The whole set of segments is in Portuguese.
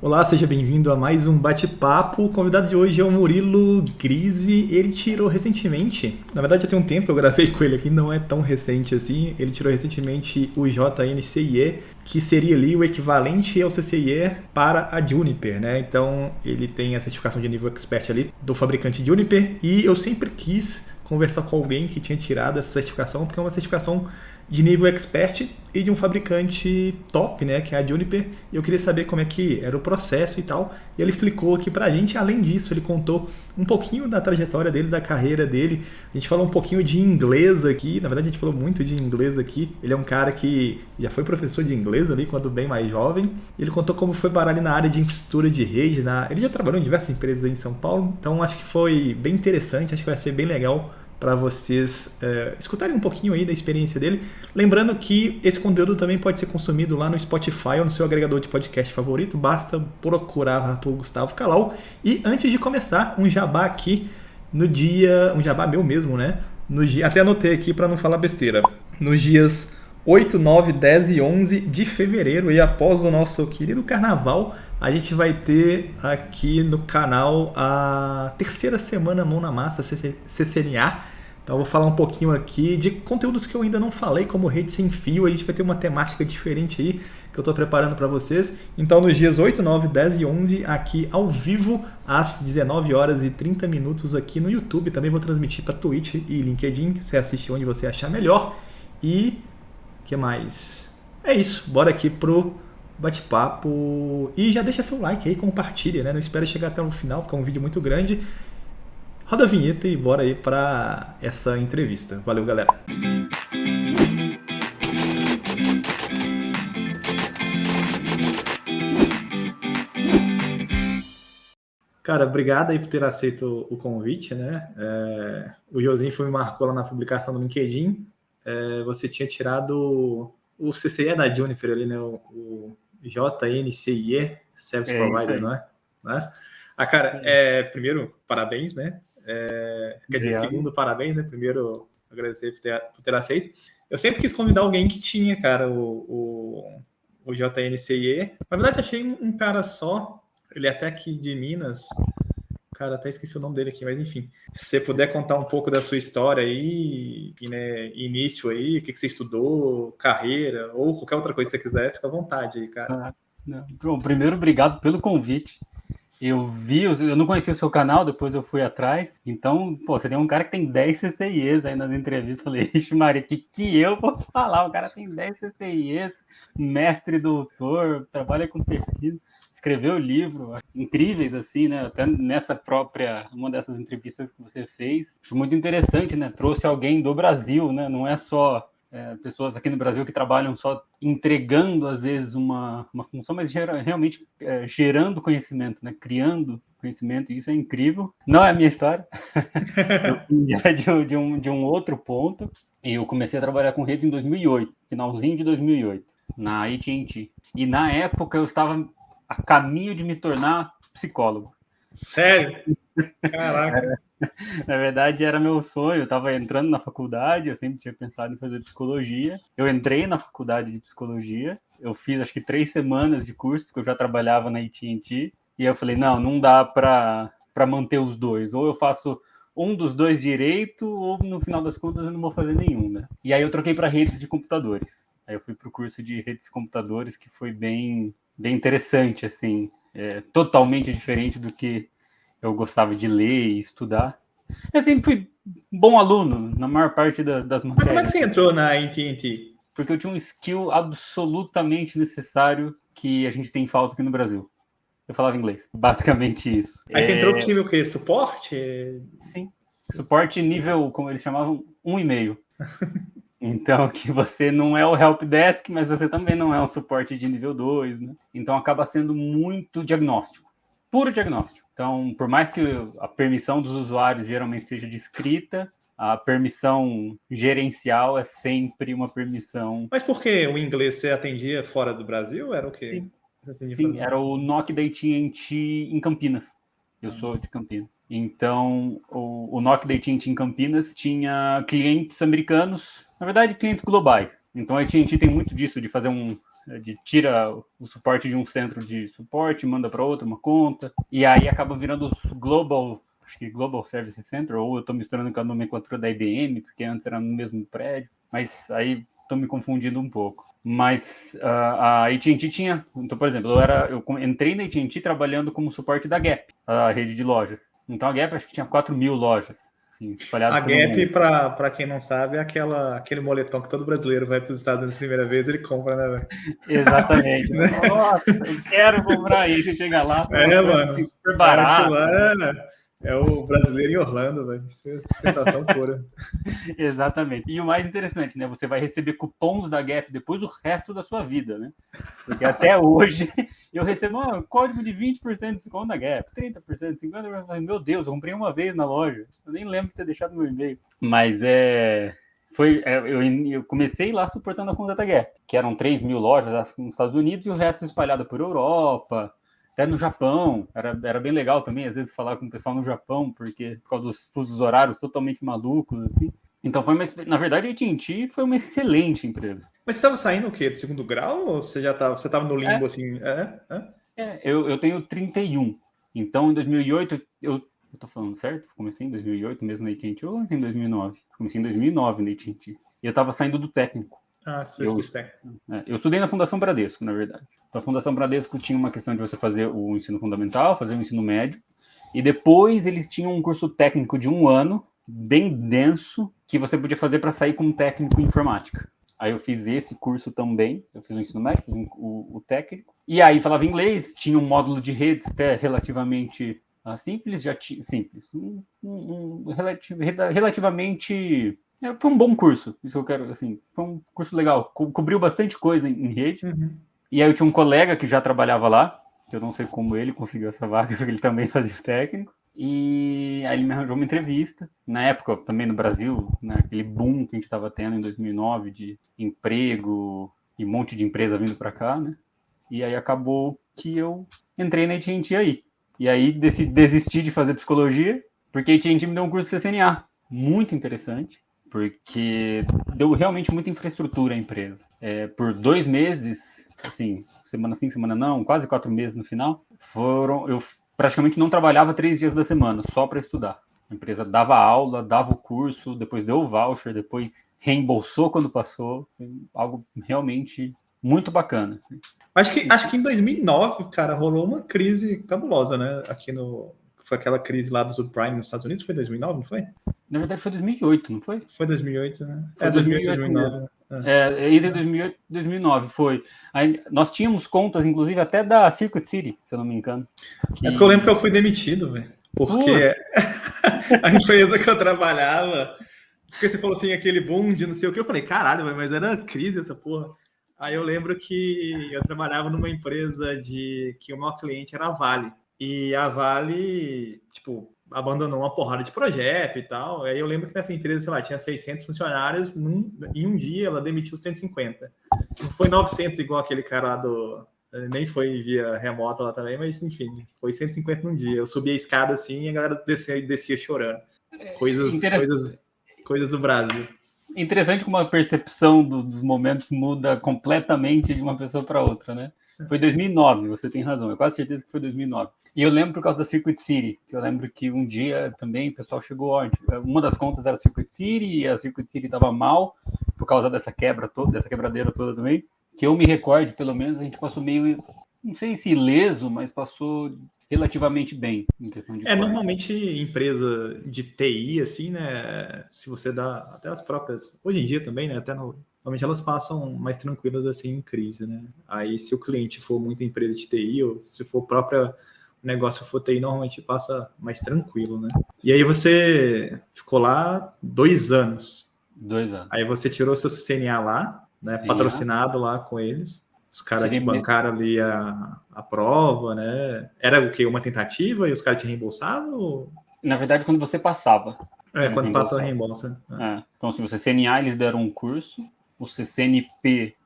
Olá, seja bem-vindo a mais um bate-papo. O convidado de hoje é o Murilo Grise. Ele tirou recentemente, na verdade já tem um tempo que eu gravei com ele aqui, não é tão recente assim. Ele tirou recentemente o JNCIE, que seria ali o equivalente ao CCIE para a Juniper, né? Então ele tem a certificação de nível expert ali do fabricante Juniper e eu sempre quis conversar com alguém que tinha tirado essa certificação, porque é uma certificação de nível expert e de um fabricante top, né, que é a Juniper, e eu queria saber como é que era o processo e tal, e ele explicou aqui pra gente. Além disso, ele contou um pouquinho da trajetória dele, da carreira dele, a gente falou um pouquinho de inglês aqui, na verdade a gente falou muito de inglês aqui, ele é um cara que já foi professor de inglês ali quando bem mais jovem, e ele contou como foi parar ali na área de infraestrutura de rede, ele já trabalhou em diversas empresas aí em São Paulo, então acho que foi bem interessante, acho que vai ser bem legal para vocês escutarem um pouquinho aí da experiência dele. Lembrando que esse conteúdo também pode ser consumido lá no Spotify ou no seu agregador de podcast favorito. Basta procurar lá por Gustavo Calau. E antes de começar, um jabá aqui no dia... Um jabá meu mesmo, né? No dia, até anotei aqui para não falar besteira. Nos dias 8, 9, 10 e 11 de fevereiro, e após o nosso querido carnaval, a gente vai ter aqui no canal a terceira semana Mão na Massa CCNA. Então eu vou falar um pouquinho aqui de conteúdos que eu ainda não falei, como rede sem fio. A gente vai ter uma temática diferente aí que eu estou preparando para vocês. Então nos dias 8, 9, 10 e 11 aqui ao vivo às 19 horas e 30 minutos aqui no YouTube. Também vou transmitir para Twitch e LinkedIn, você assiste onde você achar melhor. E o que mais? É isso, bora aqui pro bate-papo. E já deixa seu like aí, compartilha, né? Não espere chegar até o final, porque é um vídeo muito grande. Roda a vinheta e bora aí para essa entrevista. Valeu, galera. Cara, obrigado aí por ter aceito o convite, né? O Josinho me marcou lá na publicação do LinkedIn. Você tinha tirado o CCIE da Juniper ali, né? O JNCIE, Service Provider, não é? Né? Cara, primeiro, parabéns, né? Quer dizer, segundo, parabéns, né? Primeiro, agradecer por ter aceito. Eu sempre quis convidar alguém que tinha, cara, o JNCIE. Na verdade, achei um cara só. Ele é até aqui de Minas. Cara, até esqueci o nome dele aqui, mas enfim. Se você puder contar um pouco da sua história aí, né, início aí, o que você estudou, carreira, ou qualquer outra coisa que você quiser, fica à vontade aí, cara. Bom, primeiro, obrigado pelo convite. Eu não conhecia o seu canal, depois eu fui atrás. Então, você tem um cara que tem 10 CCIEs aí nas entrevistas. Falei, ixi, Maria, que eu vou falar? O cara tem 10 CCIEs, mestre, doutor, trabalha com pesquisa, escreveu livro, incríveis assim, né? Até nessa própria, uma dessas entrevistas que você fez. Acho muito interessante, né? Trouxe alguém do Brasil, né? Não é só pessoas aqui no Brasil que trabalham só entregando, às vezes, uma função, mas realmente gerando conhecimento, né? Criando conhecimento, e isso é incrível. Não é a minha história. Eu vim já de um outro ponto, e eu comecei a trabalhar com redes em 2008, finalzinho de 2008, na AT&T. E na época eu estava a caminho de me tornar psicólogo. Sério? Caraca. Na verdade, era meu sonho. Eu estava entrando na faculdade, eu sempre tinha pensado em fazer psicologia. Eu entrei na faculdade de psicologia, eu fiz acho que 3 semanas de curso, porque eu já trabalhava na AT&T. E eu falei, não dá para manter os dois. Ou eu faço um dos dois direito, ou no final das contas eu não vou fazer nenhum, né? E aí eu troquei para redes de computadores. Aí eu fui para o curso de redes de computadores, que foi bem interessante, assim. Totalmente diferente do que eu gostava de ler e estudar. Eu sempre fui bom aluno na maior parte das matérias. Mas como é que você entrou na AT&T? Porque eu tinha um skill absolutamente necessário que a gente tem falta aqui no Brasil. Eu falava inglês, basicamente isso. Aí você entrou no time o quê? Suporte? Sim. Suporte nível, como eles chamavam, 1,5. Então, que você não é o helpdesk, mas você também não é um suporte de nível 2, né? Então, acaba sendo muito diagnóstico. Puro diagnóstico. Então, por mais que a permissão dos usuários geralmente seja descrita, a permissão gerencial é sempre uma permissão... Mas por que o inglês você atendia fora do Brasil? Era o quê? Sim, era o NOC da AT&T em Campinas. Eu sou de Campinas. Então, o NOC da AT&T em Campinas tinha clientes americanos, na verdade, clientes globais. Então, a AT&T tem muito disso, de fazer de tira o suporte de um centro de suporte, manda para outro uma conta, e aí acaba virando os acho que Global Service Center, ou eu estou misturando com a nomenclatura da IBM, porque antes era no mesmo prédio, mas aí estou me confundindo um pouco. Mas a AT&T tinha, então, por exemplo, eu entrei na AT&T trabalhando como suporte da Gap, a rede de lojas. Então a Gap acho que tinha 4.000 lojas. Assim, a Gap, para quem não sabe, é aquele moletom que todo brasileiro vai para os Estados Unidos a primeira vez, ele compra, né, velho? Exatamente. Nossa, eu quero comprar isso. Você chega lá, tá uma coisa mano. super barata. Lá é o brasileiro em Orlando, velho. Ostentação pura. Exatamente. E o mais interessante, né? Você vai receber cupons da Gap depois do resto da sua vida, né? Porque até hoje eu recebo um código de 20% de desconto da Gap, 30%, 50%. Meu Deus, eu comprei uma vez na loja. Eu nem lembro de ter deixado meu e-mail. Mas eu comecei lá suportando a conta da Gap, que eram 3.000 lojas nos Estados Unidos e o resto espalhado por Europa, até no Japão. Era bem legal também, às vezes, falar com o pessoal no Japão, porque por causa dos fusos horários totalmente malucos, assim. Então, na verdade, a AT&T foi uma excelente empresa. Mas você estava saindo o quê? Do segundo grau? Ou você já estava no limbo, assim? Eu tenho 31. Então, em 2008, eu tô falando certo? Comecei em 2008 mesmo na AT&T ou em 2009? Comecei em 2009 na AT&T. E eu estava saindo do técnico. Você fez curso técnico. Eu estudei na Fundação Bradesco, na verdade. Então, a Fundação Bradesco tinha uma questão de você fazer o ensino fundamental, fazer o ensino médio, e depois eles tinham um curso técnico de 1 ano, bem denso, que você podia fazer para sair como técnico em informática. Aí eu fiz esse curso também, eu fiz o ensino médio, fiz o técnico, e aí falava inglês, tinha um módulo de redes até relativamente simples, simples, relativamente... Foi um bom curso, isso eu quero, assim, foi um curso legal, cobriu bastante coisa em rede, E aí eu tinha um colega que já trabalhava lá, que eu não sei como ele conseguiu essa vaga, porque ele também fazia técnico, e aí ele me arranjou uma entrevista, na época também no Brasil, né, aquele boom que a gente estava tendo em 2009 de emprego e um monte de empresa vindo para cá, né, e aí acabou que eu entrei na AT&T aí, e aí desisti de fazer psicologia, porque a AT&T me deu um curso de CCNA, muito interessante, porque deu realmente muita infraestrutura à empresa. Por 2 meses, assim, semana sim, semana não, quase 4 meses no final, eu praticamente não trabalhava 3 dias da semana, só para estudar. A empresa dava aula, dava o curso, depois deu o voucher, depois reembolsou quando passou, algo realmente muito bacana. Acho que em 2009, cara, rolou uma crise cabulosa, né? Foi aquela crise lá do subprime nos Estados Unidos, foi 2009, não foi? Na verdade foi 2008, não foi? Foi 2008, né? Foi 2008, 2009. Entre 2008 e 2009 foi. Aí, nós tínhamos contas, inclusive, até da Circuit City, se eu não me engano. Porque eu lembro que eu fui demitido, velho. Porque a empresa que eu trabalhava, porque você falou assim, aquele boom de não sei o que, eu falei, caralho, mas era crise essa porra. Aí eu lembro que eu trabalhava numa empresa que o maior cliente era a Vale. E a Vale, tipo, abandonou uma porrada de projeto e tal. Aí eu lembro que nessa empresa, sei lá, tinha 600 funcionários, em um dia ela demitiu 150. Não foi 900 igual aquele cara lá nem foi via remota lá também, mas enfim, foi 150 num dia. Eu subi a escada assim e a galera descia chorando. Coisas do Brasil. Interessante como a percepção dos momentos muda completamente de uma pessoa para outra, né? Foi 2009, você tem razão, eu quase certeza que foi 2009. E eu lembro por causa da Circuit City, que eu lembro que um dia também o pessoal chegou, uma das contas era a Circuit City, e a Circuit City estava mal, por causa dessa quebradeira toda também, que eu me recorde, pelo menos, a gente passou meio, não sei se ileso, mas passou relativamente bem em questão de normalmente empresa de TI, assim, né, se você dá, até as próprias, hoje em dia também, né, normalmente elas passam mais tranquilas, assim, em crise, né, aí se o cliente for muita empresa de TI, ou se for própria negócio for TI, normalmente passa mais tranquilo, né, e aí você ficou lá 2 anos. 2 anos. Aí você tirou seu CNA lá, né, patrocinado lá com eles. Os caras te bancaram ali a prova, né? Era o quê? Uma tentativa e os caras te reembolsavam? Ou... Na verdade, quando você passava. Quando passa o reembolso. Então, se você CNA, eles deram um curso. O CCNP,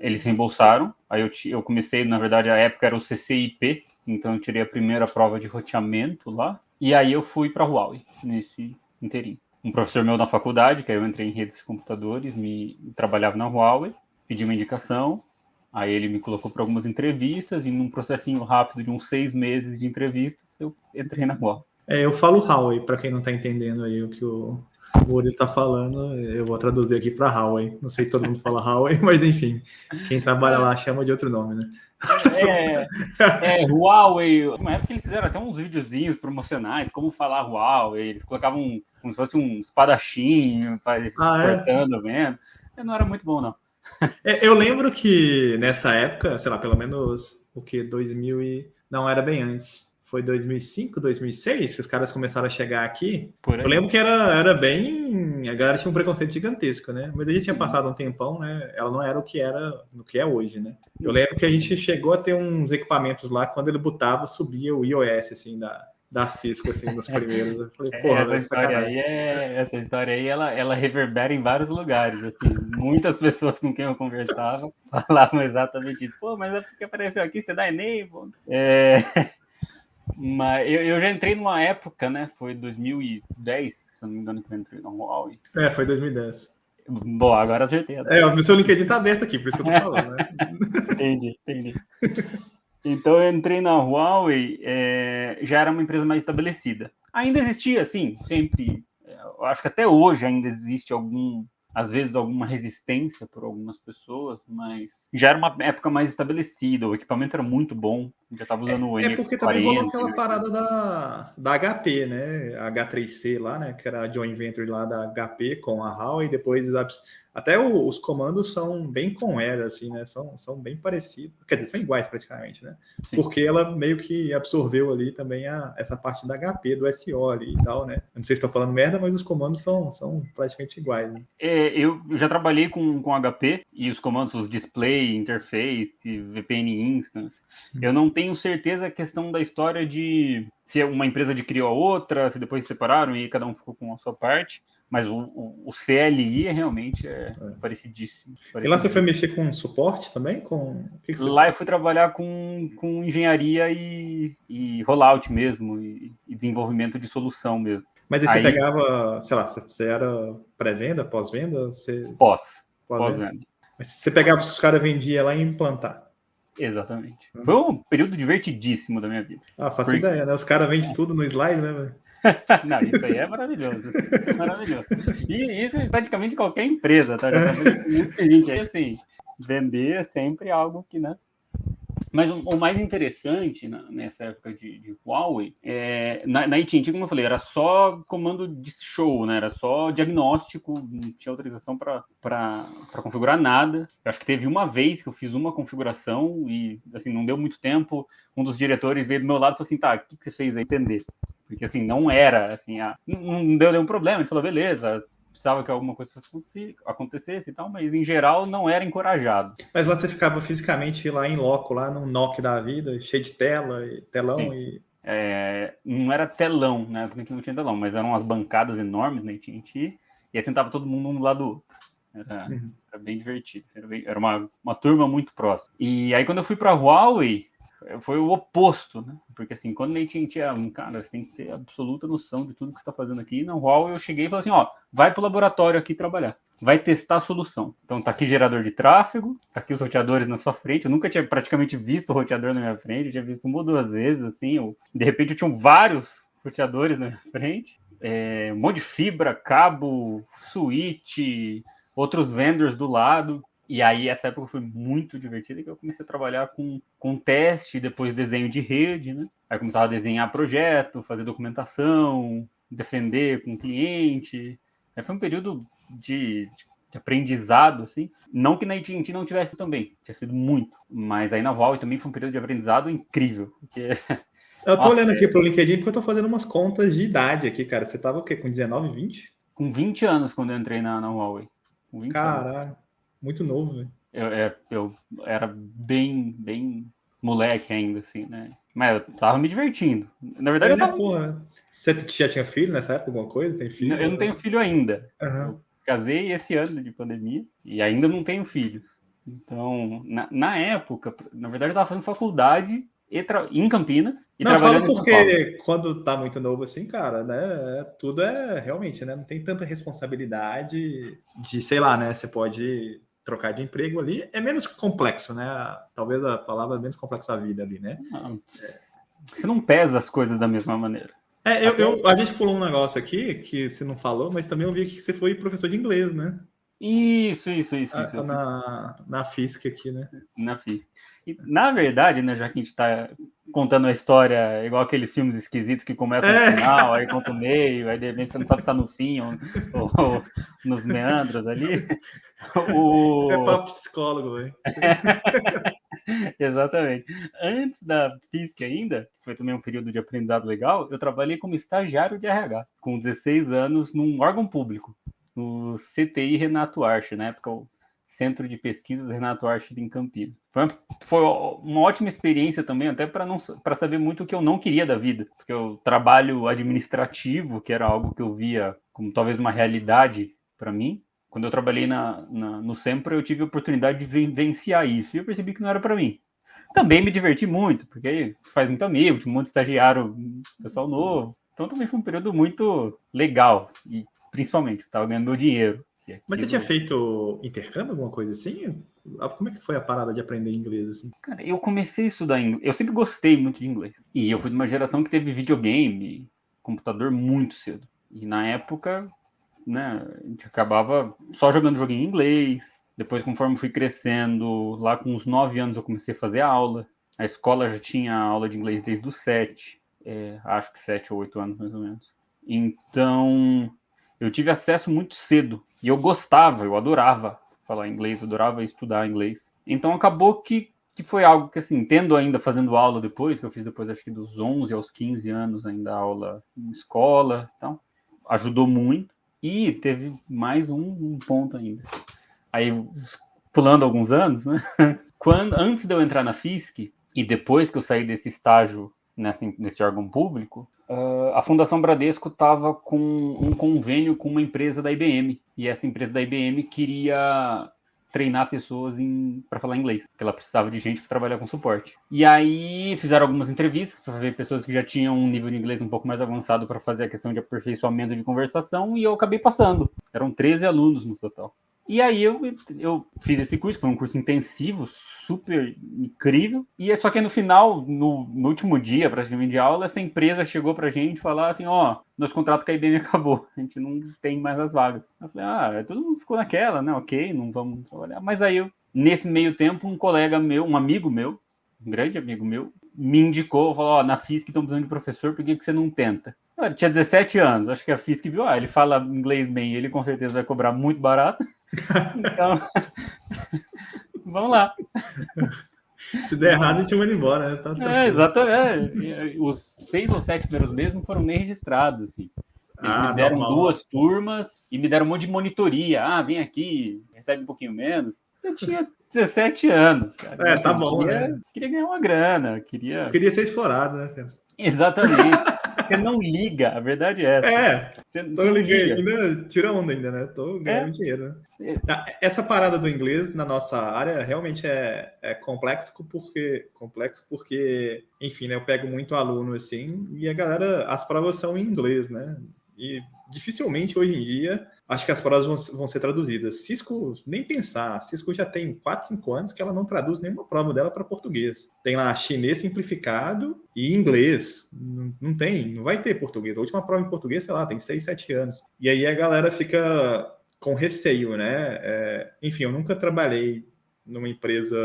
eles reembolsaram. Aí eu comecei, na verdade, a época era o CCIP. Então, eu tirei a primeira prova de roteamento lá. E aí eu fui para a Huawei, nesse inteirinho. Um professor meu na faculdade, que aí eu entrei em redes de computadores, trabalhava na Huawei, pedi uma indicação. Aí ele me colocou para algumas entrevistas e num processinho rápido de uns 6 meses de entrevistas, eu entrei na Huawei. Eu falo Huawei, para quem não tá entendendo aí o que o Murilo tá falando, eu vou traduzir aqui para Huawei. Não sei se todo mundo fala Huawei, mas enfim, quem trabalha lá chama de outro nome, né? Huawei. Na época eles fizeram até uns videozinhos promocionais, como falar Huawei. Eles colocavam como se fosse um espadachim, cortando mesmo. Não era muito bom, não. Eu lembro que nessa época, sei lá, pelo menos o que, 2000 e... Não, era bem antes. Foi 2005, 2006 que os caras começaram a chegar aqui. Eu lembro que era bem... A galera tinha um preconceito gigantesco, né? Mas a gente tinha passado um tempão, né? Ela não era o que é hoje, né? Eu lembro que a gente chegou a ter uns equipamentos lá, quando ele botava, subia o iOS, assim, da Cisco, assim, nos primeiros. Eu falei, porra, essa história aí, ela reverbera em vários lugares, assim. Muitas pessoas com quem eu conversava falavam exatamente isso. Pô, mas é porque apareceu aqui, você dá enable? Mas eu já entrei numa época, né? Foi 2010, se não me engano, que eu entrei na Huawei. Foi 2010. Bom, agora acertei. O seu LinkedIn tá aberto aqui, por isso que eu tô falando, né? Entendi. Então eu entrei na Huawei, já era uma empresa mais estabelecida. Ainda existia, assim, sempre. Eu acho que até hoje ainda existe às vezes alguma resistência por algumas pessoas, mas já era uma época mais estabelecida, o equipamento era muito bom, já estava usando o NX40. Porque também rolou aquela parada da HP, né? A H3C lá, né? Que era a joint venture lá da HP com a Huawei, e depois até os comandos são bem com Air, assim, né? São bem parecidos, quer dizer, são iguais praticamente, né? Sim. Porque ela meio que absorveu ali também essa parte da HP, do SO ali e tal, né? Eu não sei se estou falando merda, mas os comandos são praticamente iguais, né? Eu já trabalhei com HP e os comandos, os display, interface, VPN instance. Eu não tenho certeza a questão da história de se uma empresa adquiriu a outra, se depois separaram e cada um ficou com a sua parte. Mas o CLI realmente parecidíssimo. E lá você foi mexer com suporte também? Lá eu fui trabalhar com engenharia e rollout mesmo, e desenvolvimento de solução mesmo. Mas aí você pegava, sei lá, você era pré-venda, pós-venda? Pós-venda. Mas você pegava os caras vendiam lá e implantar. Exatamente. Foi um período divertidíssimo da minha vida. Faço ideia, né? Os caras vendem tudo no slide, né, velho? Não, isso aí é maravilhoso. Maravilhoso. E isso é praticamente qualquer empresa, tá? Muita gente aí, assim, vender é sempre algo que, né? Mas o mais interessante nessa época de Huawei, na AT&T, como eu falei, era só comando de show, né? Era só diagnóstico, não tinha autorização para configurar nada. Eu acho que teve uma vez que eu fiz uma configuração e, assim, não deu muito tempo. Um dos diretores veio do meu lado e falou assim, tá, o que você fez aí? Entender. Porque, assim, não era, assim, não deu nenhum problema. Ele falou, beleza, precisava que alguma coisa acontecesse e tal, mas em geral não era encorajado. Mas lá você ficava fisicamente lá em loco, lá no NOC da vida, cheio de tela, telão. Sim. Não era telão, né? Porque não tinha telão, mas eram umas bancadas enormes na AT&T, e aí sentava todo mundo um do lado do outro. Era bem divertido, era uma turma muito próxima. E aí quando eu fui para a Huawei, foi o oposto, né? Porque assim, quando a AT&T cara, você tem que ter absoluta noção de tudo que você está fazendo aqui. Na Huawei eu cheguei e falei assim, vai para o laboratório aqui trabalhar. Vai testar a solução. Então tá aqui gerador de tráfego, tá aqui os roteadores na sua frente. Eu nunca tinha praticamente visto o roteador na minha frente, eu tinha visto uma ou duas vezes, assim. De repente eu tinha vários roteadores na minha frente. Um monte de fibra, cabo, switch, outros vendors do lado. E aí, essa época foi muito divertida, que eu comecei a trabalhar com teste, depois desenho de rede, né? Aí começava a desenhar projeto, fazer documentação, defender com o cliente. Aí foi um período de aprendizado, assim. Não que na AT&T não tivesse também, tinha sido muito. Mas aí na Huawei também foi um período de aprendizado incrível. Porque... Eu tô olhando aqui pro LinkedIn porque eu tô fazendo umas contas de idade aqui, cara. Você tava o quê? Com 19, 20? Com 20 anos quando eu entrei na Huawei. Caralho. Muito novo, velho. Eu era bem moleque ainda, assim, né? Mas eu tava me divertindo. Na verdade, eu tava... Porra. Você já tinha filho nessa época, alguma coisa? Tem filho? Eu não tenho filho ainda. Eu casei esse ano de pandemia e ainda não tenho filhos. Então, na época, na verdade, eu tava fazendo faculdade em Campinas e trabalhando em São Paulo. Porque quando tá muito novo assim, cara, né? Tudo realmente, né? Não tem tanta responsabilidade de, sei lá, né? Você pode... trocar de emprego ali, é menos complexo, né? Talvez a palavra menos complexa a vida ali, né? Não, você não pesa as coisas da mesma maneira. A gente pulou um negócio aqui que você não falou, mas também eu vi que você foi professor de inglês, né? Isso. Na FISC aqui, né? Na FISC. E, na verdade, né, já que a gente está contando a história igual aqueles filmes esquisitos que começam no final, aí conta o meio, aí de repente você não sabe se está no fim ou nos meandros ali. Isso é papo psicólogo, velho. Exatamente. Antes da FISC ainda, que foi também um período de aprendizado legal, eu trabalhei como estagiário de RH, com 16 anos, num órgão público, no CTI Renato Archer, na época o Centro de Pesquisas Renato Archer em Campinas. Foi uma ótima experiência também, até para saber muito o que eu não queria da vida, porque o trabalho administrativo, que era algo que eu via como talvez uma realidade para mim, quando eu trabalhei no Sempra, eu tive a oportunidade de vivenciar isso, e eu percebi que não era para mim. Também me diverti muito, porque aí faz muito amigo, tinha um monte de estagiário, pessoal novo, então também foi um período muito legal, e principalmente, eu estava ganhando meu dinheiro. Mas você tinha feito intercâmbio, alguma coisa assim? Como é que foi a parada de aprender inglês, assim? Cara, eu comecei a estudar inglês. Eu sempre gostei muito de inglês. E eu fui de uma geração que teve videogame, computador muito cedo. E na época, né, a gente acabava só jogando joguinho em inglês. Depois, conforme fui crescendo, lá com uns 9 anos eu comecei a fazer aula. A escola já tinha aula de inglês desde os 7. Acho que 7 ou 8 anos, mais ou menos. Então, eu tive acesso muito cedo. E eu gostava, eu adorava falar inglês, eu adorava estudar inglês. Então acabou que foi algo que, assim, tendo ainda fazendo aula depois, que eu fiz depois acho que dos 11 aos 15 anos ainda aula em escola, então ajudou muito. E teve mais um ponto ainda. Aí, pulando alguns anos, né? Antes de eu entrar na FISC, e depois que eu saí desse estágio nesse órgão público, a Fundação Bradesco estava com um convênio com uma empresa da IBM. E essa empresa da IBM queria treinar pessoas para falar inglês, porque ela precisava de gente para trabalhar com suporte. E aí fizeram algumas entrevistas para ver pessoas que já tinham um nível de inglês um pouco mais avançado para fazer a questão de aperfeiçoamento de conversação, e eu acabei passando. Eram 13 alunos no total. E aí eu fiz esse curso, foi um curso intensivo, super incrível, e só que no final, no último dia praticamente de aula, essa empresa chegou pra gente falar assim, nosso contrato com a IBM acabou, a gente não tem mais as vagas. Eu falei, todo mundo ficou naquela, né, ok, não vamos trabalhar. Mas aí, nesse meio tempo, um colega meu, um amigo meu, um grande amigo meu, me indicou, falou, na FISC estão precisando de professor, por que você não tenta? Eu tinha 17 anos, acho que a FISC viu, ele fala inglês bem, ele com certeza vai cobrar muito barato. Então, vamos lá. Se der errado, a gente manda embora, né? Tá exatamente. Os 6 ou 7 primeiros meses não foram nem registrados, assim. Eles me deram normal. 2 turmas e me deram um monte de monitoria. Vem aqui, recebe um pouquinho menos. Eu tinha 17 anos, cara. Tá bom, né? Queria ganhar uma grana. Eu queria ser explorado, né, cara? Exatamente. Você não liga, a verdade é essa. Você não liga. Ainda tira onda ainda, né? Tô ganhando dinheiro, né? Essa parada do inglês na nossa área realmente é complexo porque, enfim, né, eu pego muito aluno assim e a galera, as provas são em inglês, né? E dificilmente hoje em dia acho que as provas vão ser traduzidas. Cisco, nem pensar. Cisco já tem 4, 5 anos que ela não traduz nenhuma prova dela para português. Tem lá chinês simplificado e inglês. Não vai ter português. A última prova em português, sei lá, tem 6, 7 anos. E aí a galera fica com receio, né? Enfim, eu nunca trabalhei numa empresa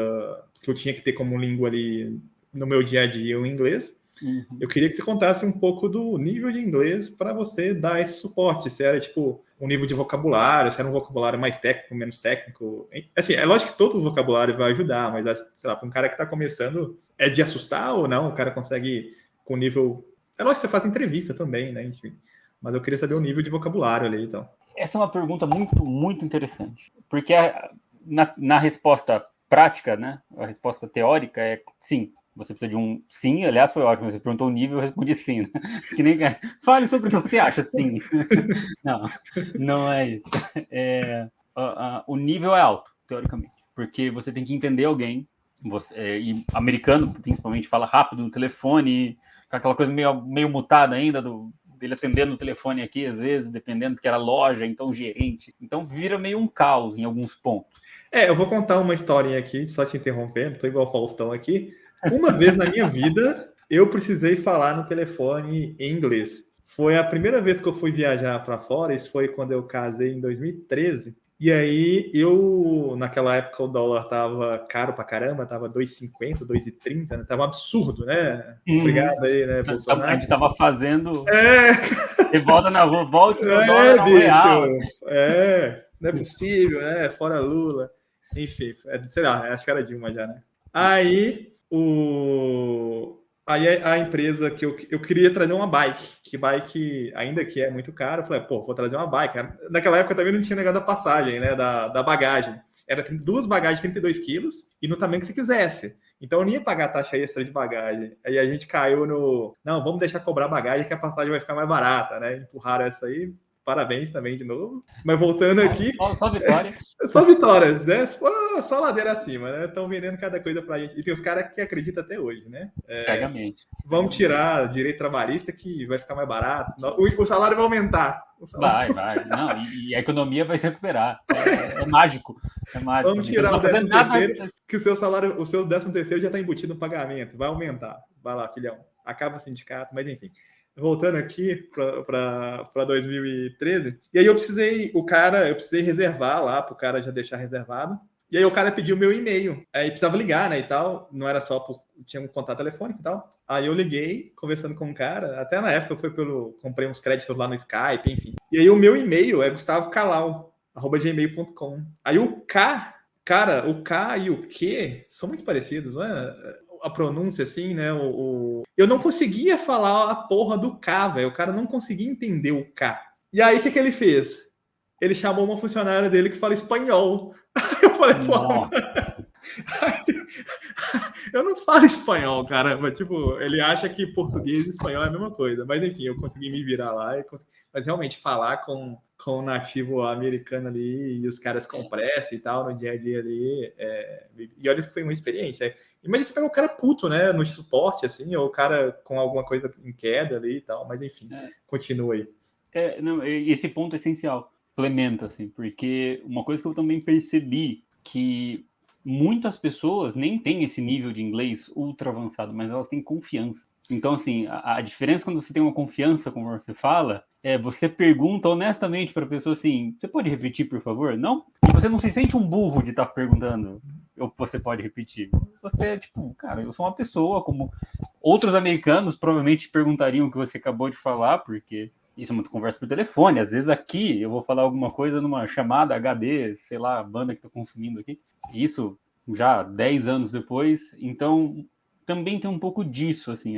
que eu tinha que ter como língua ali no meu dia a dia o inglês. Uhum. Eu queria que você contasse um pouco do nível de inglês para você dar esse suporte. Se era tipo um nível de vocabulário, se era um vocabulário mais técnico, menos técnico. Assim, é lógico que todo vocabulário vai ajudar, mas sei lá, para um cara que está começando, é de assustar ou não? O cara consegue com nível. É lógico que você faz entrevista também, né? Enfim. Mas eu queria saber o nível de vocabulário ali, então. Essa é uma pergunta muito, muito interessante, porque na resposta prática, né? A resposta teórica é sim. Você precisa de um sim, aliás, foi ótimo. Você perguntou o nível, eu respondi sim. Né? Que nem... Fale sobre o que você acha, sim. Não é isso. O nível é alto, teoricamente, porque você tem que entender alguém. E americano, principalmente, fala rápido no telefone, com aquela coisa meio mutada ainda dele atendendo o telefone aqui, às vezes, dependendo, porque era loja, então gerente. Então vira meio um caos em alguns pontos. Eu vou contar uma historinha aqui, só te interrompendo, tô igual o Faustão aqui. Uma vez na minha vida, eu precisei falar no telefone em inglês. Foi a primeira vez que eu fui viajar para fora, isso foi quando eu casei em 2013. E aí, naquela época, o dólar tava caro pra caramba, tava 2,50, 2,30, né? Tava um absurdo, né? Obrigado aí, né, Bolsonaro? A gente tava fazendo... É! Você volta na rua, volte no dólar bicho! real. Não é possível, né? Fora Lula. Enfim, sei lá, acho que era Dilma já, né? Aí, a empresa que eu queria trazer uma bike, ainda que é muito caro, eu falei, vou trazer uma bike. Naquela época também não tinha negado a passagem, né, da bagagem. Era 2 bagagens de 32 quilos e no tamanho que você quisesse. Então eu não ia pagar taxa extra de bagagem. Aí a gente caiu não, vamos deixar cobrar bagagem que a passagem vai ficar mais barata, né? Empurraram essa aí. Parabéns também de novo. Mas voltando aqui... Só vitória. Só vitórias, né? Só ladeira acima, né? Estão vendendo cada coisa pra gente. E tem os caras que acreditam até hoje, né? Vamos tirar direito trabalhista que vai ficar mais barato. O salário vai aumentar. Vai. Não, e a economia vai se recuperar. É mágico. Vamos tirar o 13º, que o seu 13º já está embutido no pagamento. Vai aumentar. Vai lá, filhão. Acaba o sindicato, mas enfim. Voltando aqui para 2013, e aí eu precisei reservar lá para o cara já deixar reservado. E aí o cara pediu meu e-mail. Aí precisava ligar, né, e tal. Não era só tinha um contato telefônico e tal. Aí eu liguei, conversando com o cara. Até na época comprei uns créditos lá no Skype, enfim. E aí o meu e-mail é gustavocalau@gmail.com. Aí o K e o Q são muito parecidos, não é? A pronúncia, assim, né? Eu não conseguia falar a porra do K, velho. O cara não conseguia entender o K. E aí, o que ele fez? Ele chamou uma funcionária dele que fala espanhol. Aí eu falei, eu não falo espanhol, caramba. Tipo, ele acha que português e espanhol é a mesma coisa. Mas, enfim, eu consegui me virar lá. Mas, realmente, falar com o nativo americano ali e os caras com pressa e tal, no dia a dia ali. E olha que foi uma experiência. Mas você pega o cara puto, né? No suporte, assim, ou o cara com alguma coisa em queda ali e tal. Mas, enfim, continua aí. Não, esse ponto é essencial. Implementa, assim, porque uma coisa que eu também percebi que muitas pessoas nem têm esse nível de inglês ultra avançado, mas elas têm confiança. Então, assim, a diferença quando você tem uma confiança, como você fala, você pergunta honestamente para a pessoa assim, você pode repetir, por favor? Não? E você não se sente um burro de estar perguntando, ou você pode repetir. Você é tipo, cara, eu sou uma pessoa, como outros americanos provavelmente perguntariam o que você acabou de falar, porque isso é uma conversa por telefone. Às vezes aqui eu vou falar alguma coisa numa chamada HD, sei lá, a banda que estou consumindo aqui. Isso já 10 anos depois. Então, também tem um pouco disso, assim.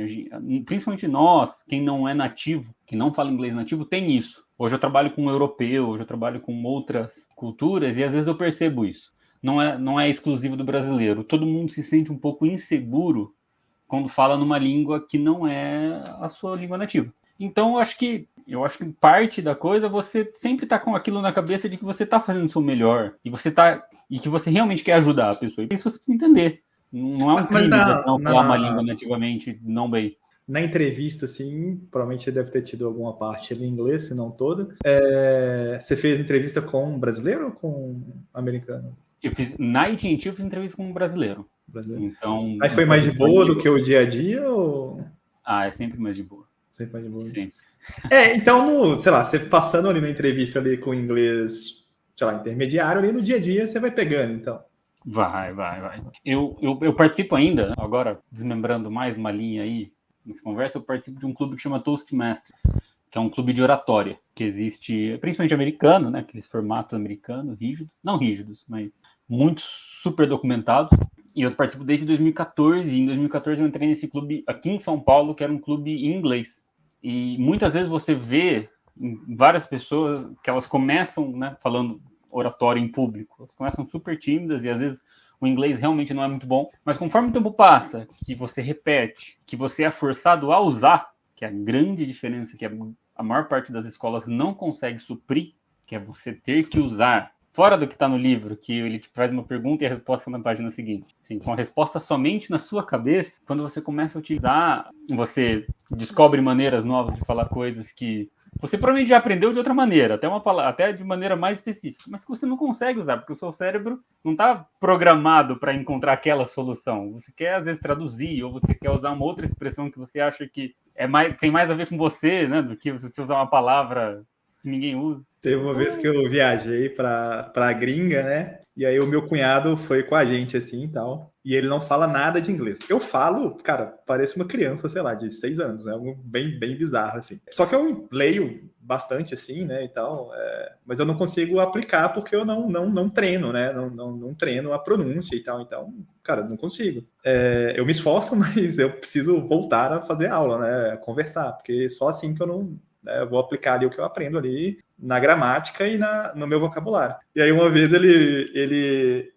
Principalmente nós, quem não é nativo, que não fala inglês nativo, tem isso. Hoje eu trabalho com europeu, hoje eu trabalho com outras culturas e às vezes eu percebo isso. Não é exclusivo do brasileiro. Todo mundo se sente um pouco inseguro quando fala numa língua que não é a sua língua nativa. Então, eu acho que parte da coisa você sempre tá com aquilo na cabeça de que você tá fazendo o seu melhor e que você realmente quer ajudar a pessoa. Isso você tem que entender. Não é um crime não falar uma língua nativamente não bem. Na entrevista, assim, provavelmente você deve ter tido alguma parte ali em inglês, se não toda. Você fez entrevista com um brasileiro ou com um americano? Na AT&T eu fiz entrevista com um brasileiro. Então, aí foi mais de boa do que o dia a dia? Ou... é sempre mais de boa. Sempre mais de boa. Sim. Então, sei lá, você passando ali na entrevista ali com inglês, sei lá, intermediário, ali no dia a dia você vai pegando, então. Vai. Eu participo ainda, agora desmembrando mais uma linha aí nessa conversa, eu participo de um clube que chama Toastmasters, que é um clube de oratória, que existe, principalmente americano, né, aqueles formatos americanos, rígidos, não rígidos, mas muito super documentados. E eu participo desde 2014, e em 2014 eu entrei nesse clube aqui em São Paulo, que era um clube em inglês. E muitas vezes você vê várias pessoas que elas começam, né, falando oratório em público. Elas começam super tímidas e às vezes o inglês realmente não é muito bom. Mas conforme o tempo passa, que você repete, que você é forçado a usar, que é a grande diferença que a maior parte das escolas não consegue suprir, que é você ter que usar, fora do que está no livro, que ele te faz uma pergunta e a resposta na página seguinte. Assim, com a resposta somente na sua cabeça, quando você começa a utilizar, você descobre maneiras novas de falar coisas que você provavelmente já aprendeu de outra maneira, até de maneira mais específica, mas que você não consegue usar, porque o seu cérebro não está programado para encontrar aquela solução. Você quer, às vezes, traduzir, ou você quer usar uma outra expressão que você acha que tem mais a ver com você, né, do que você usar uma palavra que ninguém usa. Teve uma vez que eu viajei pra gringa, né? E aí o meu cunhado foi com a gente, assim, e tal. E ele não fala nada de inglês. Eu falo, cara, parece uma criança, sei lá, de 6 anos. É algo bem, bem bizarro, assim. Só que eu leio bastante, assim, né, e tal. Mas eu não consigo aplicar porque eu não treino, né? Não treino a pronúncia e tal. Então, cara, não consigo. Eu me esforço, mas eu preciso voltar a fazer aula, né? A conversar. Porque só assim que eu não... Eu vou aplicar ali o que eu aprendo ali na gramática e no meu vocabulário. E aí uma vez ele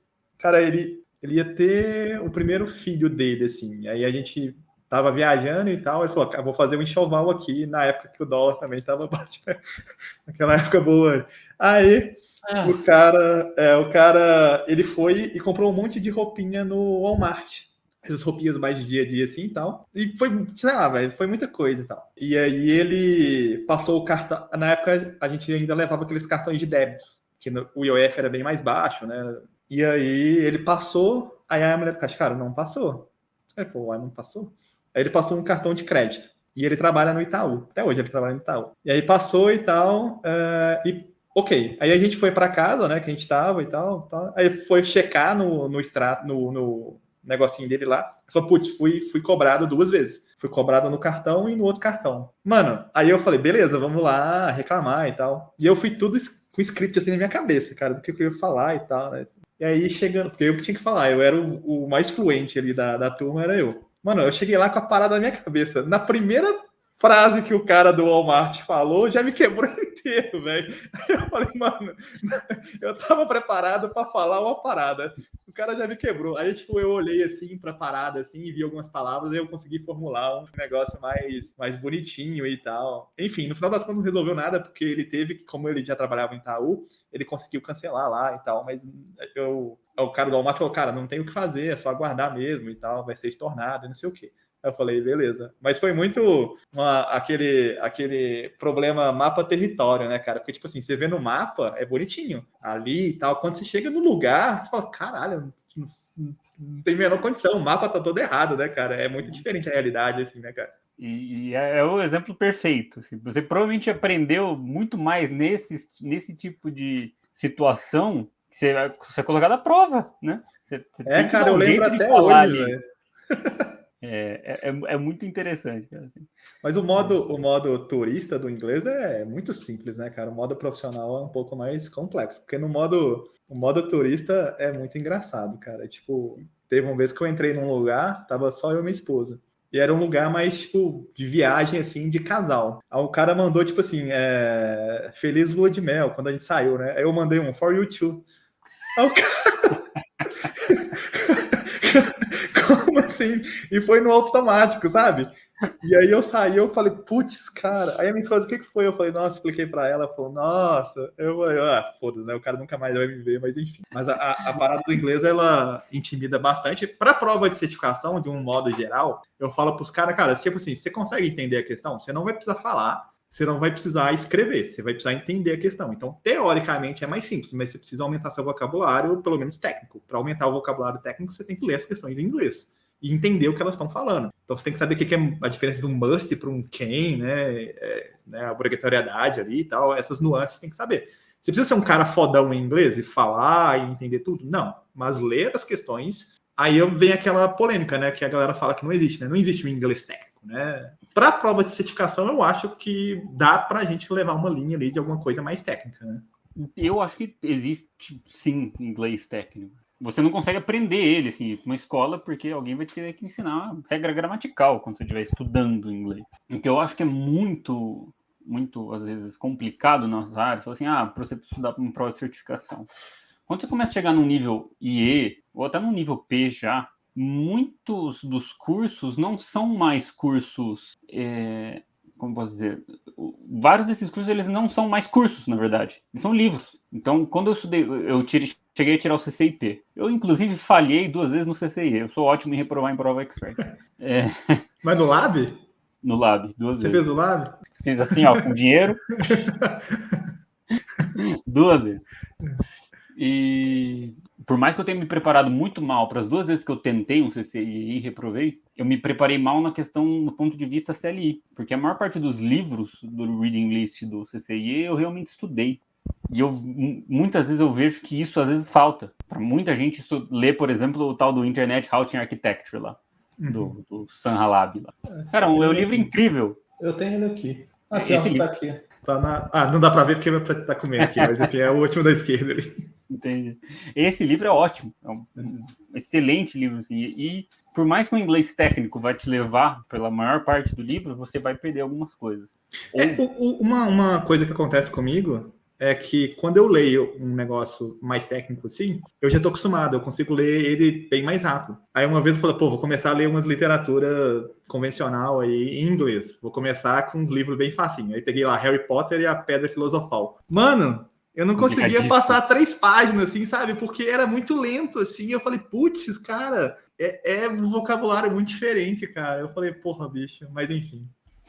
ia ter o primeiro filho dele, assim. Aí a gente tava viajando e tal, ele falou, vou fazer um enxoval aqui, na época que o dólar também tava baixo, naquela época boa. Aí o cara, ele foi e comprou um monte de roupinha no Walmart. Essas roupinhas mais de dia a dia assim e tal. E foi, sei lá, velho, foi muita coisa e tal. E aí ele passou o cartão. Na época a gente ainda levava aqueles cartões de débito, que o IOF era bem mais baixo, né? E aí ele passou, aí a mulher do caixa, cara, não passou. Aí ele falou, não passou? Aí ele passou um cartão de crédito. E ele trabalha no Itaú. Até hoje ele trabalha no Itaú. E aí passou e tal, ok. Aí a gente foi para casa, né, que a gente tava e tal. Aí foi checar no extrato, no negocinho dele lá. Falou, putz, fui cobrado 2 vezes. Fui cobrado no cartão e no outro cartão. Mano, aí eu falei, beleza, vamos lá reclamar e tal. E eu fui tudo com script assim na minha cabeça, cara, do que eu ia falar e tal, né? E aí chegando, porque eu que tinha que falar, eu era o mais fluente ali da turma, era eu. Mano, eu cheguei lá com a parada na minha cabeça. Na primeira frase que o cara do Walmart falou, já me quebrou inteiro, velho. Aí eu falei, mano, eu tava preparado para falar uma parada. O cara já me quebrou. Aí, tipo, eu olhei assim pra parada, assim, e vi algumas palavras, e eu consegui formular um negócio mais bonitinho e tal. Enfim, no final das contas não resolveu nada, porque ele teve que, como ele já trabalhava em Itaú, ele conseguiu cancelar lá e tal, mas o cara do Walmart falou, cara, não tem o que fazer, é só aguardar mesmo e tal, vai ser estornado e não sei o quê. Eu falei, beleza. Mas foi muito aquele problema mapa-território, né, cara? Porque, tipo assim, você vê no mapa, é bonitinho, ali e tal. Quando você chega no lugar, você fala, caralho, não tem a menor condição, o mapa tá todo errado, né, cara? É muito diferente a realidade, assim, né, cara? E é o exemplo perfeito. Assim. Você provavelmente aprendeu muito mais nesse tipo de situação que você é colocado à prova, né? Você tem que cara, dar eu um lembro jeito de até falar hoje, ali. velho. É muito interessante, cara. Assim. Mas o modo turista do inglês é muito simples, né, cara? O modo profissional é um pouco mais complexo, porque o modo turista é muito engraçado, cara. Tipo, teve uma vez que eu entrei num lugar, tava só eu e minha esposa. E era um lugar mais, tipo, de viagem, assim, de casal. Aí o cara mandou, tipo assim, Feliz Lua de Mel, quando a gente saiu, né? Aí eu mandei um For You Too. Aí o cara... Como assim? E foi no automático, sabe? E aí eu saí, eu falei, putz, cara. Aí a minha esposa, o que foi? Eu falei, nossa, expliquei pra ela, ela falou, nossa. Eu falei, foda-se, né? O cara nunca mais vai me ver, mas enfim. Mas a parada do inglês, ela intimida bastante. Pra prova de certificação, de um modo geral, eu falo pros caras, cara, tipo assim, você consegue entender a questão? Você não vai precisar falar, você não vai precisar escrever, você vai precisar entender a questão. Então, teoricamente, é mais simples, mas você precisa aumentar seu vocabulário, pelo menos técnico. Para aumentar o vocabulário técnico, você tem que ler as questões em inglês e entender o que elas estão falando. Então, você tem que saber o que é a diferença de um must para um can, né, a obrigatoriedade ali e tal. Essas nuances você tem que saber. Você precisa ser um cara fodão em inglês e falar e entender tudo? Não. Mas ler as questões, aí vem aquela polêmica, né, que a galera fala que não existe, né? Não existe um inglês técnico, né? Para a prova de certificação, eu acho que dá para a gente levar uma linha ali de alguma coisa mais técnica, né? Eu acho que existe, sim, inglês técnico. Você não consegue aprender ele, assim, uma escola, porque alguém vai ter que ensinar regra gramatical quando você estiver estudando inglês. O que eu acho que é muito, às vezes, complicado nas áreas, assim, para você estudar para uma prova de certificação. Quando você começa a chegar no nível IE, ou até no nível P já, muitos dos cursos não são mais cursos, como posso dizer, vários desses cursos eles não são mais cursos, na verdade, eles são livros. Então, quando eu estudei, cheguei a tirar o CCIP. Eu, inclusive, falhei 2 vezes no CCI. Eu sou ótimo em reprovar em prova expert. Mas no Lab? no Lab, 2 Você vezes. fez o lab? Fiz assim, ó, com dinheiro, 2 vezes. E por mais que eu tenha me preparado muito mal para as 2 vezes que eu tentei um CCI e reprovei, eu me preparei mal na questão do ponto de vista CLI, porque a maior parte dos livros do Reading List do CCI eu realmente estudei. E muitas vezes eu vejo que isso às vezes falta. Para muita gente ler, por exemplo, o tal do Internet Routing Architecture lá, do Sanhalab lá. Cara, é um livro incrível. Eu tenho ele aqui. Aqui, Esse ó, livro. tá aqui. Tá não dá pra ver porque tá comendo aqui, mas aqui é o último da esquerda ali. Entendi. Esse livro é ótimo. É um excelente livro. Assim, e por mais que o inglês técnico vai te levar pela maior parte do livro, você vai perder algumas coisas. Uma coisa que acontece comigo é que quando eu leio um negócio mais técnico assim, eu já tô acostumado, eu consigo ler ele bem mais rápido. Aí uma vez eu falei, vou começar a ler umas literatura convencional aí em inglês. Vou começar com uns livros bem facinho. Aí peguei lá Harry Potter e a Pedra Filosofal. Mano, eu não conseguia passar 3 páginas, assim, sabe? Porque era muito lento, assim. Eu falei, putz, cara, é um vocabulário muito diferente, cara. Eu falei, porra, bicho, mas enfim.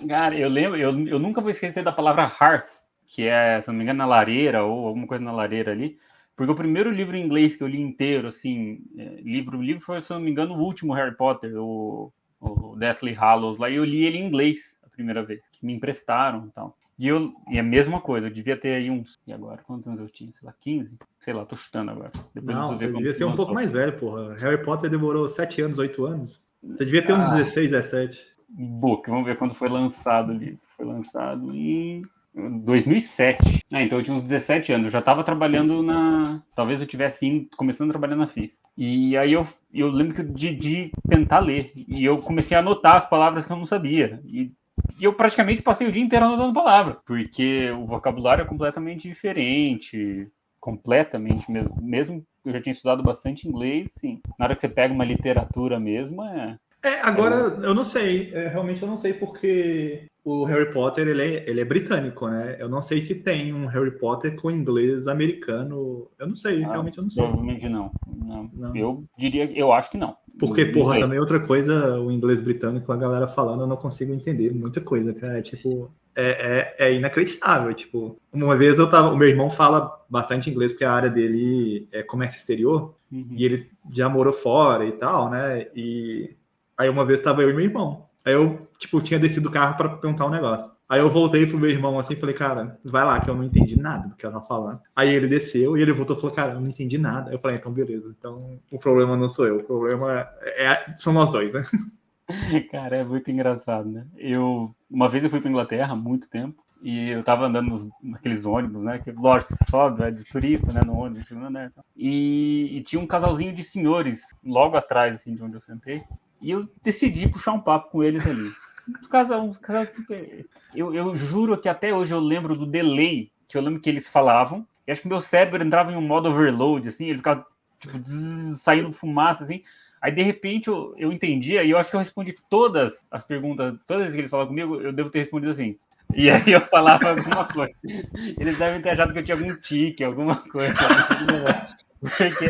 Cara, eu lembro, eu nunca vou esquecer da palavra hearth, que é, se não me engano, na lareira, ou alguma coisa na lareira ali. Porque o primeiro livro em inglês que eu li inteiro, assim, livro foi, se não me engano, o último Harry Potter, o Deathly Hallows, lá, e eu li ele em inglês a primeira vez, que me emprestaram e tal. E a mesma coisa, eu devia ter aí uns... E agora? Quantos anos eu tinha? Sei lá, 15? Sei lá, tô chutando agora. Depois não, você devia ser um pouco mais velho, porra. Harry Potter demorou 7 anos, 8 anos. Você devia ter uns 16, 17. Book, vamos ver quando foi lançado o livro. Foi lançado em 2007. Então eu tinha uns 17 anos. Eu já estava trabalhando na... Talvez eu tivesse começando a trabalhar na FIS. E aí eu lembro de tentar ler. E eu comecei a anotar as palavras que eu não sabia. E eu praticamente passei o dia inteiro anotando palavra. Porque o vocabulário é completamente diferente. Completamente mesmo. Mesmo que eu já tinha estudado bastante inglês, sim. Na hora que você pega uma literatura mesmo, agora eu não sei, realmente eu não sei porque o Harry Potter ele é britânico, né? Eu não sei se tem um Harry Potter com inglês americano. Eu não sei, realmente eu não sei. Provavelmente não. Eu acho que não. Porque, porra, também outra coisa, o inglês britânico, a galera falando, eu não consigo entender muita coisa, cara. É inacreditável. Tipo, uma vez o meu irmão fala bastante inglês porque a área dele é comércio exterior, e ele já morou fora e tal, né? E aí uma vez tava eu e meu irmão. Aí eu, tinha descido do carro para perguntar um negócio. Aí eu voltei pro meu irmão assim e falei, cara, vai lá que eu não entendi nada do que ela tá falando. Aí ele desceu e ele voltou e falou, cara, eu não entendi nada. Aí eu falei, então beleza. Então o problema não sou eu, o problema são nós dois, né? Cara, é muito engraçado, né? Uma vez eu fui pra Inglaterra há muito tempo e eu tava andando naqueles ônibus, né? Que, lógico, sobe, de turista, né? No ônibus, né? E tinha um casalzinho de senhores logo atrás, assim, de onde eu sentei. E eu decidi puxar um papo com eles ali. Um casal super... Eu juro que até hoje eu lembro do delay que eu lembro que eles falavam. E acho que meu cérebro entrava em um modo overload, assim, ele ficava, saindo fumaça, assim. Aí, de repente, eu entendia e eu acho que eu respondi todas as perguntas, todas as vezes que eles falavam comigo, eu devo ter respondido assim. E aí eu falava alguma coisa. Eles devem ter achado que eu tinha algum tique, alguma coisa. Porque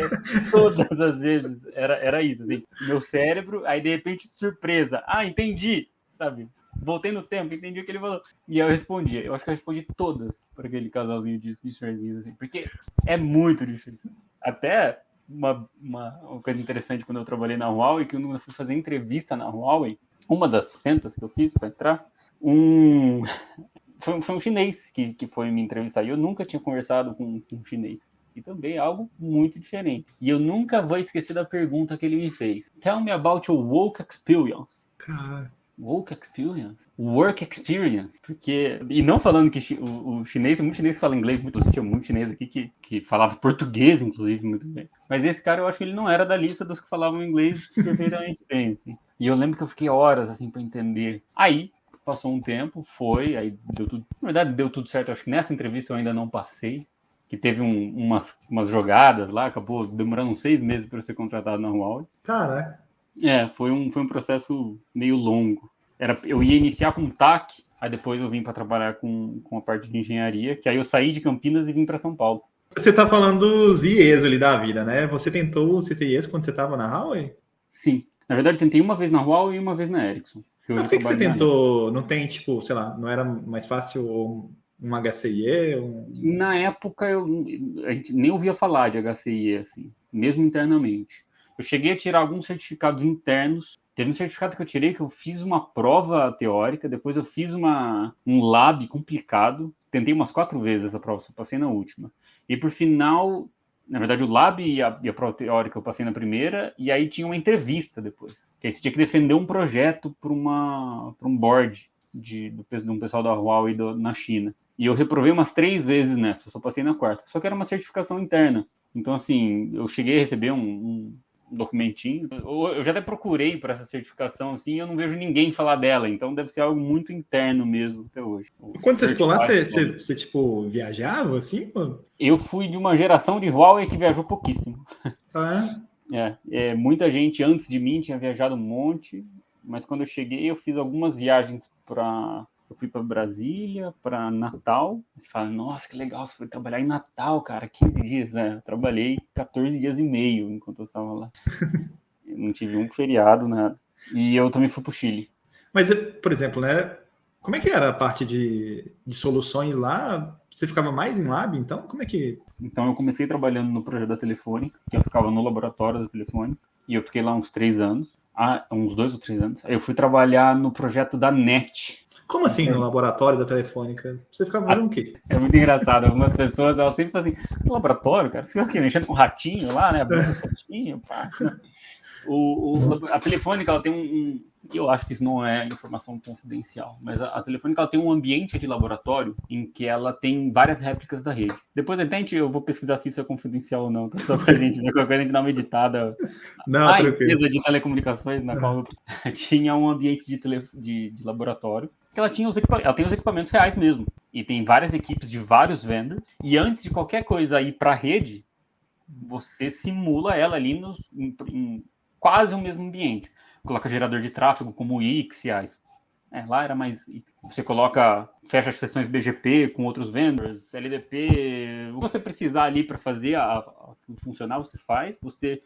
todas as vezes era isso, assim. Meu cérebro, aí de repente, surpresa. Entendi, sabe? Voltei no tempo, entendi o que ele falou. E eu respondi. Eu acho que eu respondi todas para aquele casalzinho de senhorzinhos, assim. Porque é muito difícil. Até uma coisa interessante quando eu trabalhei na Huawei, que quando eu fui fazer entrevista na Huawei, uma das sentas que eu fiz para entrar, foi um chinês que foi me entrevistar. E eu nunca tinha conversado com um chinês. E também algo muito diferente. E eu nunca vou esquecer da pergunta que ele me fez. Tell me about your work experience. Cara. Work experience? Work experience. Porque... E não falando que o chinês, tem muito chinês que fala inglês, tinha muito chinês aqui que falava português, inclusive, muito bem. Mas esse cara, eu acho que ele não era da lista dos que falavam inglês perfeitamente bem, assim. E eu lembro que eu fiquei horas, assim, pra entender. Aí, passou um tempo, aí deu tudo... Na verdade, deu tudo certo. Acho que nessa entrevista eu ainda não passei. Que teve umas jogadas lá, acabou demorando uns 6 meses para ser contratado na Huawei. Caraca. Foi um processo meio longo. Eu ia iniciar com TAC, aí depois eu vim para trabalhar com a parte de engenharia, que aí eu saí de Campinas e vim para São Paulo. Você tá falando dos IEs ali da vida, né? Você tentou o CCIEs quando você estava na Huawei? Sim. Na verdade, tentei uma vez na Huawei e uma vez na Ericsson. que Mas hoje por eu que você trabalho na área. tentou, não tem, tipo, sei lá, não era mais fácil um HCIE? Na época, a gente nem ouvia falar de HCI, assim, mesmo internamente. Eu cheguei a tirar alguns certificados internos. Teve um certificado que eu tirei que eu fiz uma prova teórica, depois eu fiz um lab complicado. Tentei umas 4 vezes essa prova, só passei na última. E por final, na verdade, o lab e a prova teórica eu passei na primeira, e aí tinha uma entrevista depois. Que aí você tinha que defender um projeto para um board de um pessoal da Huawei na China. E eu reprovei umas 3 vezes nessa, só passei na quarta. Só que era uma certificação interna. Então, assim, eu cheguei a receber um documentinho. Eu já até procurei para essa certificação, assim, e eu não vejo ninguém falar dela. Então, deve ser algo muito interno mesmo até hoje. E quando você ficou lá, Certified Diploma. você, tipo, viajava, assim? Eu fui de uma geração de Huawei que viajou pouquíssimo. Ah, Muita gente antes de mim tinha viajado um monte, mas quando eu cheguei, eu fiz algumas viagens para. Eu fui para Brasília, para Natal. Você fala, nossa, que legal, você foi trabalhar em Natal, cara, 15 dias, né? Eu trabalhei 14 dias e meio enquanto eu estava lá. Eu não tive um feriado, nada. E eu também fui para o Chile. mas, por exemplo, né? Como é que era a parte de soluções lá? Você ficava mais em lab, então? Como é que... Então eu comecei trabalhando no projeto da Telefônica, que eu ficava no laboratório da Telefônica, e eu fiquei lá uns 3 anos. Uns 2 ou 3 anos. Aí eu fui trabalhar no projeto da NET. Como assim, no laboratório da Telefônica? Você ficava fazendo o quê? É muito engraçado. Algumas pessoas, elas sempre falam assim, no laboratório, cara, você fica aqui mexendo com o ratinho lá, né? Abrindo o ratinho, pá. A Telefônica, ela tem eu acho que isso não é informação confidencial, mas a Telefônica, ela tem um ambiente de laboratório em que ela tem várias réplicas da rede. Depois até eu vou pesquisar se isso é confidencial ou não, tá? Só pra gente ver, qualquer coisa a gente dá uma editada. Não, A tranquilo. empresa de telecomunicações na qual eu tinha um ambiente de laboratório, que ela tem os equipamentos reais mesmo. E tem várias equipes de vários vendors. E antes de qualquer coisa ir para a rede, você simula ela ali em quase o mesmo ambiente. Coloca gerador de tráfego como o Ixias. Lá era mais. Você fecha as sessões BGP com outros vendors, LDP. O que você precisar ali para fazer funcionar, você faz. Você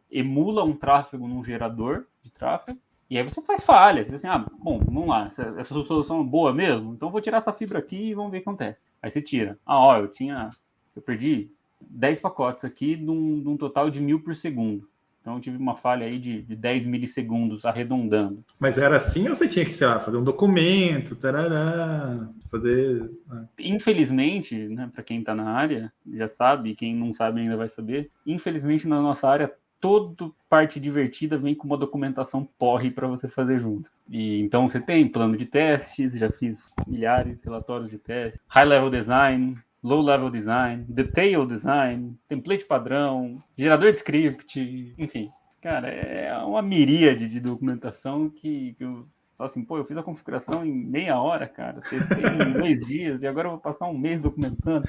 emula um tráfego num gerador de tráfego. E aí você faz falhas. Você diz assim, bom, vamos lá, essa solução é boa mesmo? Então eu vou tirar essa fibra aqui e vamos ver o que acontece. Aí você tira. Eu perdi 10 pacotes aqui de um total de 1000 por segundo. Então eu tive uma falha aí de 10 milissegundos arredondando. Mas era assim ou você tinha que, sei lá, fazer um documento, tarará, fazer... Infelizmente, né, para quem está na área, já sabe, quem não sabe ainda vai saber, infelizmente na nossa área, toda parte divertida vem com uma documentação porre para você fazer junto. E então você tem plano de testes, já fiz milhares de relatórios de testes, high level design, low level design, detail design, template padrão, gerador de script, enfim. Cara, é uma miríade de documentação que eu falo assim, eu fiz a configuração em meia hora, cara, testei em 2 dias e agora eu vou passar um mês documentando.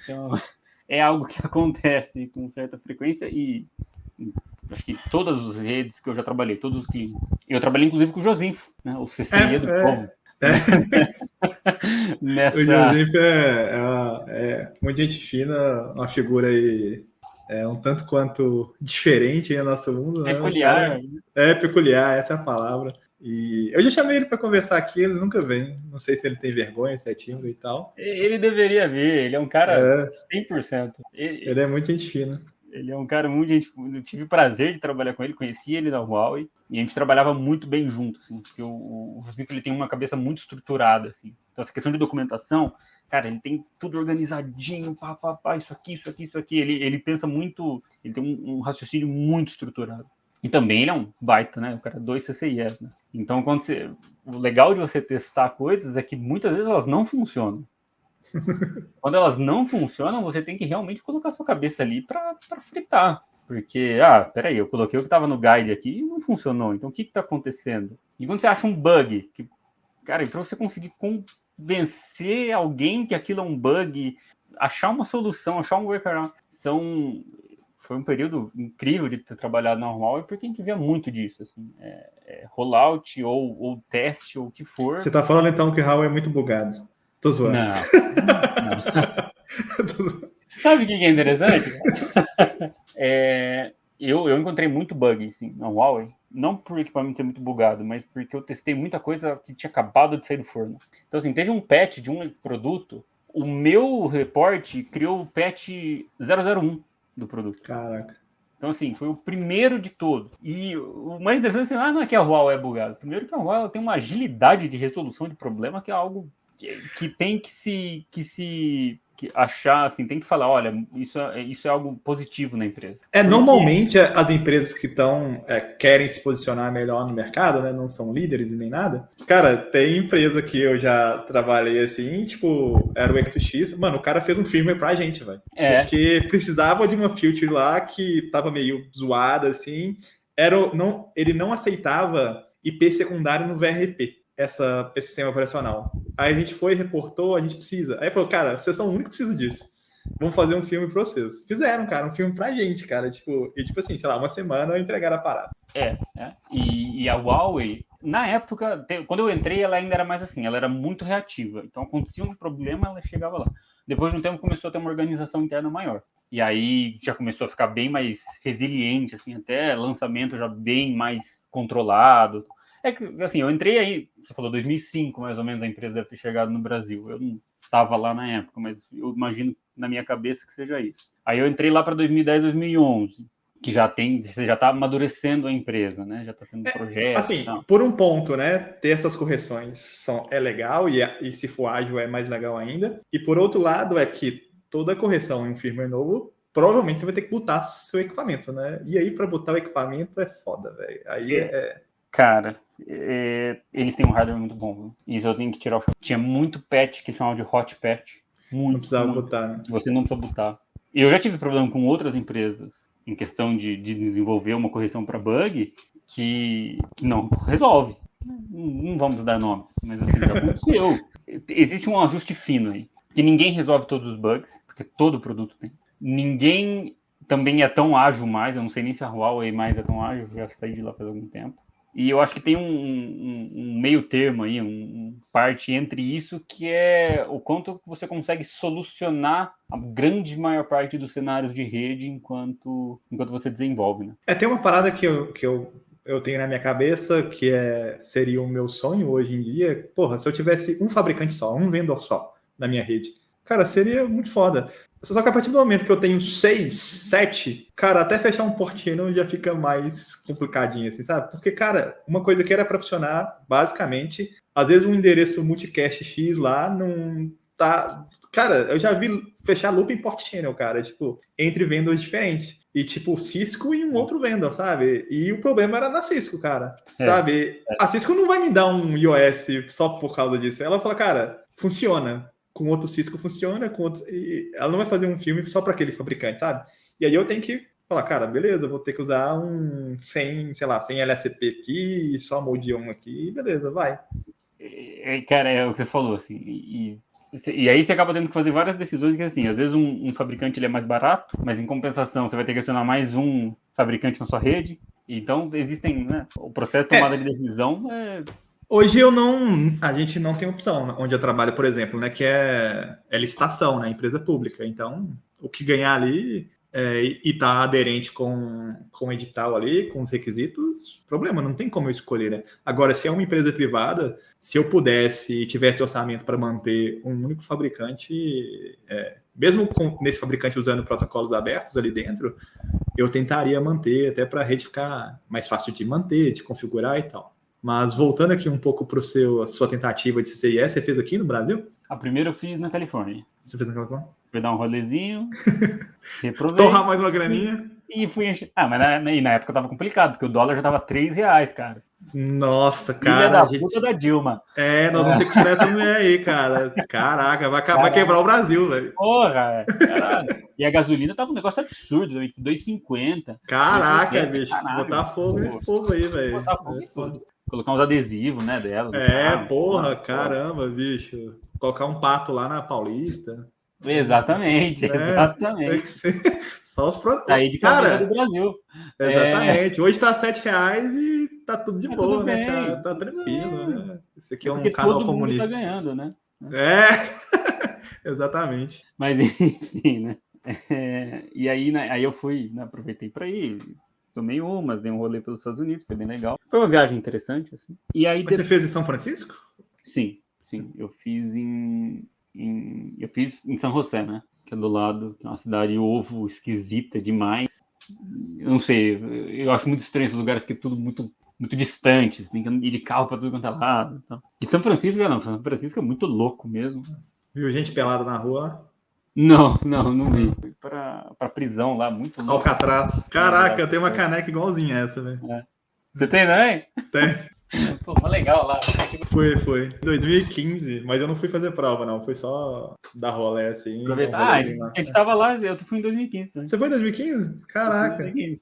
Então, é algo que acontece com certa frequência e acho que todas as redes que eu já trabalhei, todos os clientes. Eu trabalhei inclusive com o Josinfo, né, o CCIE do povo. O Josip é muita gente fina, uma figura aí um tanto quanto diferente no nosso mundo, né? O Peculiar. cara é peculiar, essa é a palavra. E eu já chamei ele para conversar aqui, ele nunca vem. Não sei se ele tem vergonha, se é tímido e tal. Ele deveria vir, ele é um cara 100%. Ele é muito gente fina. Ele é um cara muito gente. Eu tive o prazer de trabalhar com ele, conheci ele na Huawei e a gente trabalhava muito bem junto, assim, porque o Josip, ele tem uma cabeça muito estruturada, assim. Então essa questão de documentação, cara, ele tem tudo organizadinho, isso aqui. Ele pensa muito, ele tem um raciocínio muito estruturado. E também ele é um baita, né? O cara 2 CCIS, né? Então o legal de você testar coisas é que muitas vezes elas não funcionam. Quando elas não funcionam, você tem que realmente colocar sua cabeça ali para fritar. Porque, peraí, eu coloquei o que estava no guide aqui e não funcionou. Então, o que está acontecendo? E quando você acha um bug, cara, para você conseguir convencer alguém que aquilo é um bug, achar uma solução, achar um workaround, foi um período incrível de ter trabalhado na Huawei, porque a gente via muito disso, assim, rollout ou teste ou o que for. Você está falando então que o Huawei é muito bugado? Tô zoando. Não. Sabe o que é interessante? Eu encontrei muito bug assim, na Huawei. não por equipamento ser muito bugado, mas porque eu testei muita coisa que tinha acabado de sair do forno. Então, assim, teve um patch de um produto, o meu reporte criou o patch 001 do produto. Caraca. Então, assim, foi o primeiro de todos. E o mais interessante é assim, não é que a Huawei é bugada. Primeiro que a Huawei tem uma agilidade de resolução de problema que é algo que tem que achar, assim, tem que falar, olha, isso é algo positivo na empresa. Normalmente as empresas que querem se posicionar melhor no mercado, né? Não são líderes e nem nada. Cara, tem empresa que eu já trabalhei assim, tipo, era o X. Mano, o cara fez um firmware pra gente, velho. Porque precisava de uma feature lá que tava meio zoada, assim. Ele não aceitava IP secundário no VRP, esse sistema operacional. Aí a gente foi, reportou, a gente precisa. Aí falou, cara, vocês são o único que precisa disso. Vamos fazer um filme pra vocês. Fizeram, cara, um filme pra gente, cara. Tipo assim, sei lá, uma semana entregaram a parada. E a Huawei, na época, quando eu entrei, ela ainda era mais assim, ela era muito reativa. Então, acontecia um problema, ela chegava lá. Depois de um tempo, começou a ter uma organização interna maior. E aí já começou a ficar bem mais resiliente, assim, até lançamento já bem mais controlado. É que, assim, eu entrei aí, você falou 2005, mais ou menos, a empresa deve ter chegado no Brasil. Eu não estava lá na época, mas eu imagino na minha cabeça que seja isso. Aí eu entrei lá para 2010, 2011, que você já está amadurecendo a empresa, né? Já está tendo projetos. Assim, por um ponto, né? Ter essas correções é legal e se for ágil é mais legal ainda. E por outro lado é que toda correção em um firmware novo, provavelmente você vai ter que botar seu equipamento, né? E aí para botar o equipamento é foda, velho. Aí Cara, eles têm um hardware muito bom. Isso eu tenho que tirar. Tinha muito patch que chamava de hot patch. Muito. Não precisava botar, né? Você não precisa botar. E eu já tive problema com outras empresas em questão de desenvolver uma correção para bug que não resolve. Não vamos dar nomes, mas assim, já aconteceu. Existe um ajuste fino aí. Que ninguém resolve todos os bugs, porque todo produto tem. Ninguém também é tão ágil mais. Eu não sei nem se a Huawei mais é tão ágil, já saí de lá faz algum tempo. E eu acho que tem um meio termo aí, parte entre isso, que é o quanto você consegue solucionar a grande maior parte dos cenários de rede enquanto você desenvolve, né? Tem uma parada que eu tenho na minha cabeça, que seria o meu sonho hoje em dia. Porra, se eu tivesse um fabricante só, um vendedor só na minha rede, cara, seria muito foda. Só que a partir do momento que eu tenho 6, 7, cara, até fechar um portino já fica mais complicadinho, assim, sabe? Porque, cara, uma coisa que era para funcionar, basicamente, às vezes um endereço multicast X lá não tá... Cara, eu já vi fechar loop em port channel, cara, tipo, entre vendors diferentes. E, tipo, Cisco e um outro vendor, sabe? E o problema era na Cisco, cara, sabe? A Cisco não vai me dar um iOS só por causa disso. Ela fala, cara, funciona. Com outro Cisco funciona, com outros... ela não vai fazer um filme só para aquele fabricante, sabe? E aí eu tenho que falar, cara, beleza, vou ter que usar sem LSP aqui, só Mode 1 aqui, beleza, vai. Cara, é o que você falou, assim, e aí você acaba tendo que fazer várias decisões que, assim, às vezes um fabricante ele é mais barato, mas em compensação você vai ter que acionar mais um fabricante na sua rede. Então existem, né, o processo de tomada de decisão Hoje a gente não tem opção onde eu trabalho, por exemplo, né, que é licitação, né, empresa pública. Então, o que ganhar ali e tá aderente com o edital ali, com os requisitos, problema, não tem como eu escolher, né? Agora, se é uma empresa privada, se eu pudesse e tivesse orçamento para manter um único fabricante, mesmo nesse fabricante usando protocolos abertos ali dentro, eu tentaria manter até para a rede ficar mais fácil de manter, de configurar e tal. Mas voltando aqui um pouco para a sua tentativa de CCIE, você fez aqui no Brasil? A primeira eu fiz na Califórnia. Você fez na Califórnia? Fui dar um rolezinho, reprovei. Torrar mais uma graninha. E fui encher. Mas na época tava complicado, porque o dólar já tava R$3, cara. Nossa, cara. Filha da puta da Dilma. Nós vamos ter que tirar essa mulher aí, cara. Caraca, vai quebrar o Brasil, velho. Porra, caralho. E a gasolina tava um negócio absurdo, R$2,50. Caraca, bicho. Caralho, botar fogo nesse povo aí, velho. Botar fogo em tudo. Colocar uns adesivos, né, dela. Porra, caramba, bicho. Colocar um pato lá na Paulista. Exatamente. Só os produtos. Aí de cara do Brasil. Exatamente. Hoje tá R$7 e tá tudo de boa, né, cara? Tá tranquilo, né? Esse aqui é um canal todo comunista. Mundo tá ganhando, né? Exatamente. Mas enfim, né? E aí eu fui, né, aproveitei para ir tomei umas, dei um rolê pelos Estados Unidos, foi bem legal. Foi uma viagem interessante, assim. E aí, Mas você fez em São Francisco? Sim. Eu fiz eu fiz em São José, né? Que é do lado, que é uma cidade ovo esquisita demais. Eu não sei, eu acho muito estranho esses lugares que é tudo muito, muito distante, tem que ir de carro pra tudo quanto é lado. Então. E São Francisco já não, São Francisco é muito louco mesmo. Viu gente pelada na rua? Não vi. Fui pra prisão lá, muito louco. Alcatraz. Caraca, eu tenho uma caneca igualzinha essa, velho. Você tem, né? Tem. Pô, mas legal lá. Foi. 2015, mas eu não fui fazer prova, não. Foi só dar rolê assim. Aproveitar. A gente tava lá, eu fui em 2015 também. Você foi em 2015? Caraca. 2015.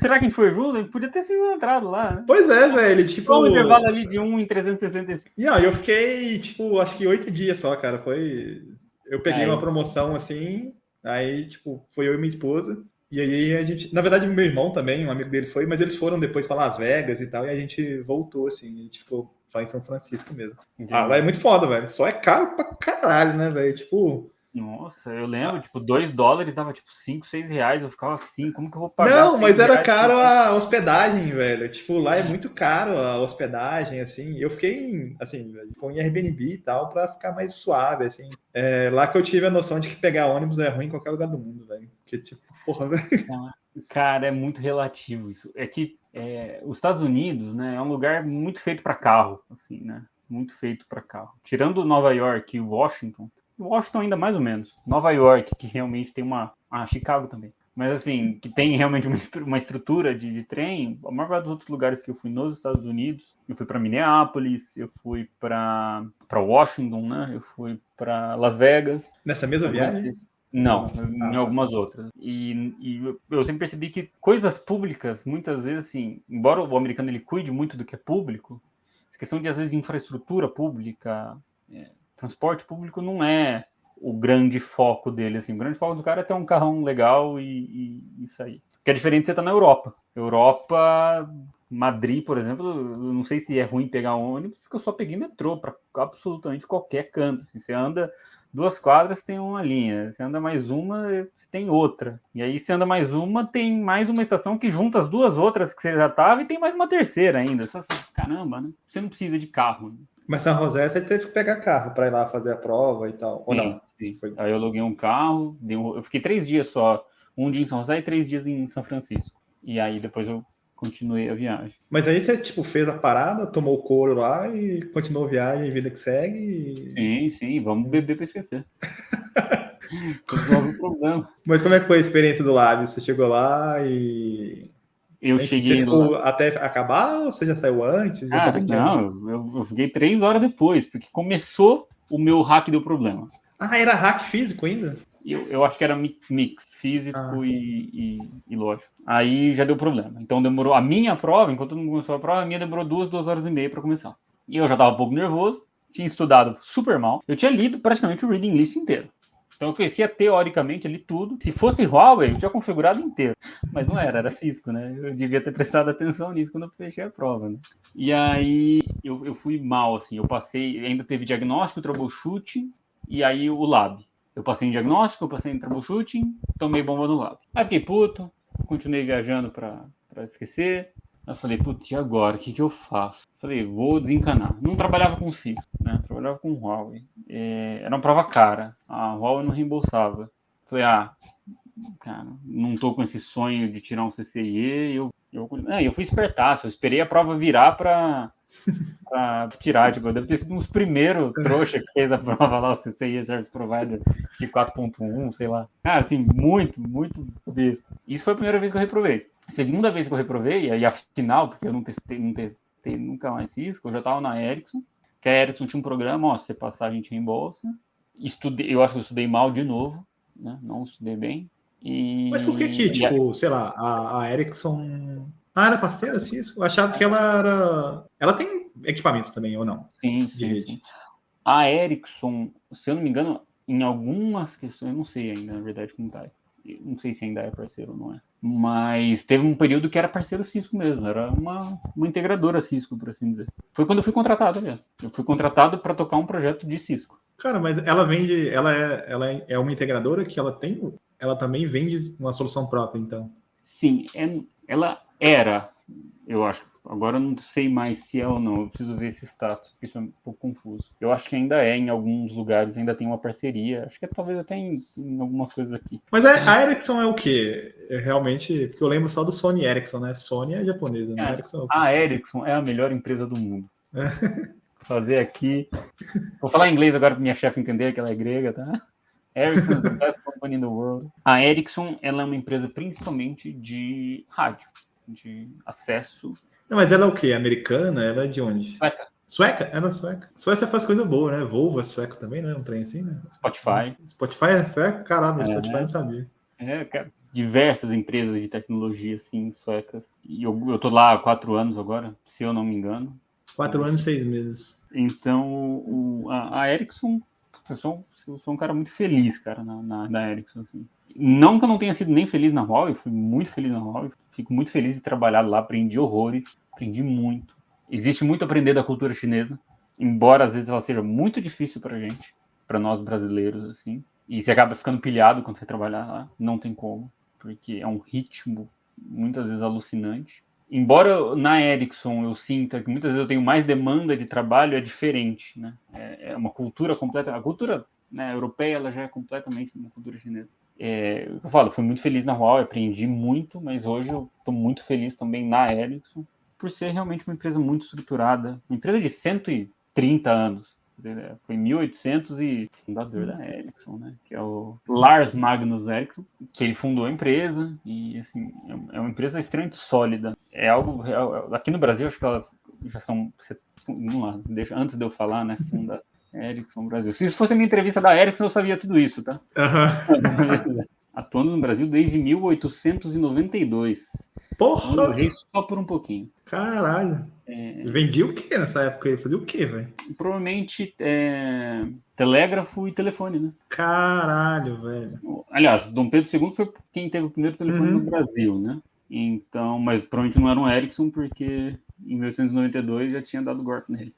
Será que a gente foi junto? Podia ter se encontrado lá, né? Pois é, velho. Tipo. Só um intervalo ali de 1 em 365. E aí eu fiquei, tipo, acho que 8 dias só, cara. Foi. Eu peguei uma promoção assim, aí, tipo, foi eu e minha esposa. E aí a gente, na verdade, meu irmão também, um amigo dele foi, mas eles foram depois para Las Vegas e tal, e a gente voltou, assim, a gente ficou lá em São Francisco mesmo. Entendi. Lá é muito foda, velho. Só é caro pra caralho, né, velho? Tipo. Nossa, eu lembro, tipo, $2 dava tipo 5, 6 reais. Eu ficava assim, como que eu vou pagar? Não, mas era caro a hospedagem, velho. Tipo, lá é muito caro a hospedagem, assim. Eu fiquei, assim, com Airbnb e tal, pra ficar mais suave, assim. É lá que eu tive a noção de que pegar ônibus é ruim em qualquer lugar do mundo, velho. Que tipo, porra, velho. Cara, é muito relativo isso. É que os Estados Unidos, né, é um lugar muito feito para carro, assim, né? Muito feito para carro. Tirando Nova York e Washington ainda mais ou menos. Nova York, que realmente tem Chicago também. Mas assim, que tem realmente uma estrutura de trem. A maior parte dos outros lugares que eu fui nos Estados Unidos, eu fui para Minneapolis, eu fui para Washington, né? Eu fui para Las Vegas. Nessa mesma viagem? Não, em algumas outras. E eu sempre percebi que coisas públicas, muitas vezes, assim, embora o americano ele cuide muito do que é público, a questão de, às vezes, de infraestrutura pública, transporte público não é o grande foco dele, assim. O grande foco do cara é ter um carrão legal e isso aí. Porque é diferente de você estar na Europa. Madrid, por exemplo, eu não sei se é ruim pegar ônibus, porque eu só peguei metrô para absolutamente qualquer canto. Assim. Você anda 2 quadras, tem uma linha. Você anda mais uma, tem outra. E aí você anda mais uma, tem mais uma estação que junta as 2 outras que você já estava e tem mais uma terceira ainda. Só assim, caramba, né? Você não precisa de carro. Né? Mas São José você teve que pegar carro para ir lá fazer a prova e tal, ou não? Sim. Aí eu aluguei um carro, eu fiquei 3 dias só, um dia em São José e 3 dias em São Francisco. E aí depois eu continuei a viagem. Mas aí você, tipo, fez a parada, tomou o couro lá e continuou a viagem, vida que segue. Sim, vamos beber para esquecer. Resolve o problema. Mas como é que foi a experiência do Lab? Você chegou lá e... Cheguei Você ficou até acabar ou você já saiu antes? Já não, eu fiquei 3 horas depois, porque começou o meu hack deu problema. Ah, era hack físico ainda? Eu acho que era mix físico e lógico. Aí já deu problema. Então demorou a minha prova, enquanto todo mundo começou a prova, a minha demorou 2 horas e meia para começar. E eu já estava um pouco nervoso, tinha estudado super mal. Eu tinha lido praticamente o reading list inteiro. Então eu conhecia teoricamente ali tudo. Se fosse Huawei, eu tinha configurado inteiro. Mas não era Cisco, né? Eu devia ter prestado atenção nisso quando eu fechei a prova, né? E aí eu fui mal, assim. Eu passei, ainda teve diagnóstico, troubleshooting e aí o lab. Eu passei em diagnóstico, eu passei em troubleshooting, tomei bomba no lab. Aí fiquei puto, continuei viajando pra esquecer. Aí eu falei, putz, e agora? O que eu faço? Falei, vou desencanar. Não trabalhava com Cisco, né? Trabalhava com Huawei. Era uma prova cara. A Huawei não reembolsava. Falei, cara, não tô com esse sonho de tirar um CCIE. Eu fui espertaço. Eu esperei a prova virar pra tirar. Tipo, eu devo ter sido um dos primeiros trouxa que fez a prova lá, o CCIE Service Provider de 4.1, sei lá. Cara, assim, muito, muito besta. Isso foi a primeira vez que eu reprovei. Segunda vez que eu reprovei, e afinal, porque eu não testei nunca mais Cisco, eu já estava na Ericsson, que a Ericsson tinha um programa, se você passar a gente reembolsa. Eu acho que eu estudei mal de novo, né? Não estudei bem. Mas por que tipo, sei lá, a Ericsson... era parceira Cisco? Eu achava que ela era... Ela tem equipamentos também, ou não? Sim. A Ericsson, se eu não me engano, em algumas questões, eu não sei ainda, na verdade, como tá. Não sei se ainda é parceiro ou não é. Mas teve um período que era parceiro Cisco mesmo. Era uma integradora Cisco, por assim dizer. Foi quando eu fui contratado, aliás. Eu fui contratado para tocar um projeto de Cisco. Cara, mas ela vende... Ela é uma integradora que ela também vende uma solução própria, então. Sim. Ela era, eu acho. Agora eu não sei mais se é ou não. Eu preciso ver esse status, porque isso é um pouco confuso. Eu acho que ainda é, em alguns lugares, ainda tem uma parceria. Acho que talvez até em algumas coisas aqui. Mas a Ericsson é o quê? É realmente, porque eu lembro só do Sony Ericsson, né? Sony é japonesa, né? Ericsson é o quê? A Ericsson é a melhor empresa do mundo. Fazer aqui. Vou falar em inglês agora para minha chefe entender que ela é grega, tá? Ericsson is the best company in the world. A Ericsson, ela é uma empresa principalmente de rádio, de acesso. Não, mas ela é o quê? Americana? Ela é de onde? Sueca. Sueca? Ela é sueca. Suécia faz coisa boa, né? Volvo é sueco também, né? Um trem assim, né? Spotify. Spotify é sueco? Caramba, Spotify não sabia. Cara, diversas empresas de tecnologia, assim, suecas. E eu tô lá há 4 anos agora, se eu não me engano. 4 anos e 6 meses. Então, a Ericsson, eu sou um cara muito feliz, cara, na Ericsson, assim. Não que eu não tenha sido nem feliz na Huawei, fui muito feliz na Huawei, fico muito feliz de trabalhar lá, aprendi horrores, aprendi muito. Existe muito a aprender da cultura chinesa, embora às vezes ela seja muito difícil pra gente, pra nós brasileiros, assim. E você acaba ficando pilhado quando você trabalhar lá, não tem como, porque é um ritmo muitas vezes alucinante. Embora na Ericsson eu sinta que muitas vezes eu tenho mais demanda de trabalho, é diferente, né? É uma cultura completa. A cultura, né, europeia ela já é completamente uma cultura chinesa. Eu falo, fui muito feliz na Huawei, aprendi muito, mas hoje eu estou muito feliz também na Ericsson, por ser realmente uma empresa muito estruturada, uma empresa de 130 anos. Foi 1800 e fundador da Ericsson, né? Que é o Lars Magnus Ericsson, que ele fundou a empresa e assim é uma empresa extremamente sólida. É algo aqui no Brasil acho que ela já são, vamos lá, antes de eu falar, né? Funda Ericsson Brasil. Se isso fosse a minha entrevista da Ericsson, eu sabia tudo isso, tá? Atuando no Brasil desde 1892. Porra! Eu errei só por um pouquinho. Caralho. Vendia o que nessa época aí? Fazia o que, velho? Provavelmente telégrafo e telefone, né? Caralho, velho. Aliás, Dom Pedro II foi quem teve o primeiro telefone no Brasil, né? Então, mas provavelmente não era um Ericsson, porque em 1892 já tinha dado golpe nele.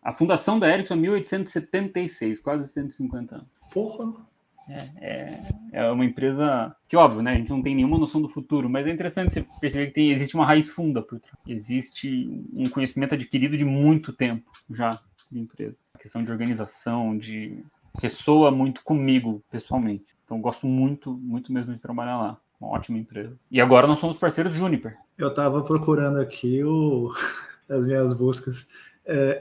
A fundação da Ericsson é 1876, quase 150 anos. Porra! É uma empresa que, óbvio, né? A gente não tem nenhuma noção do futuro, mas é interessante você perceber que existe uma raiz funda por trás. Existe um conhecimento adquirido de muito tempo já de empresa. A questão de organização, ressoa muito comigo, pessoalmente. Então, gosto muito, muito mesmo de trabalhar lá. Uma ótima empresa. E agora nós somos parceiros Juniper. Eu tava procurando aqui as minhas buscas.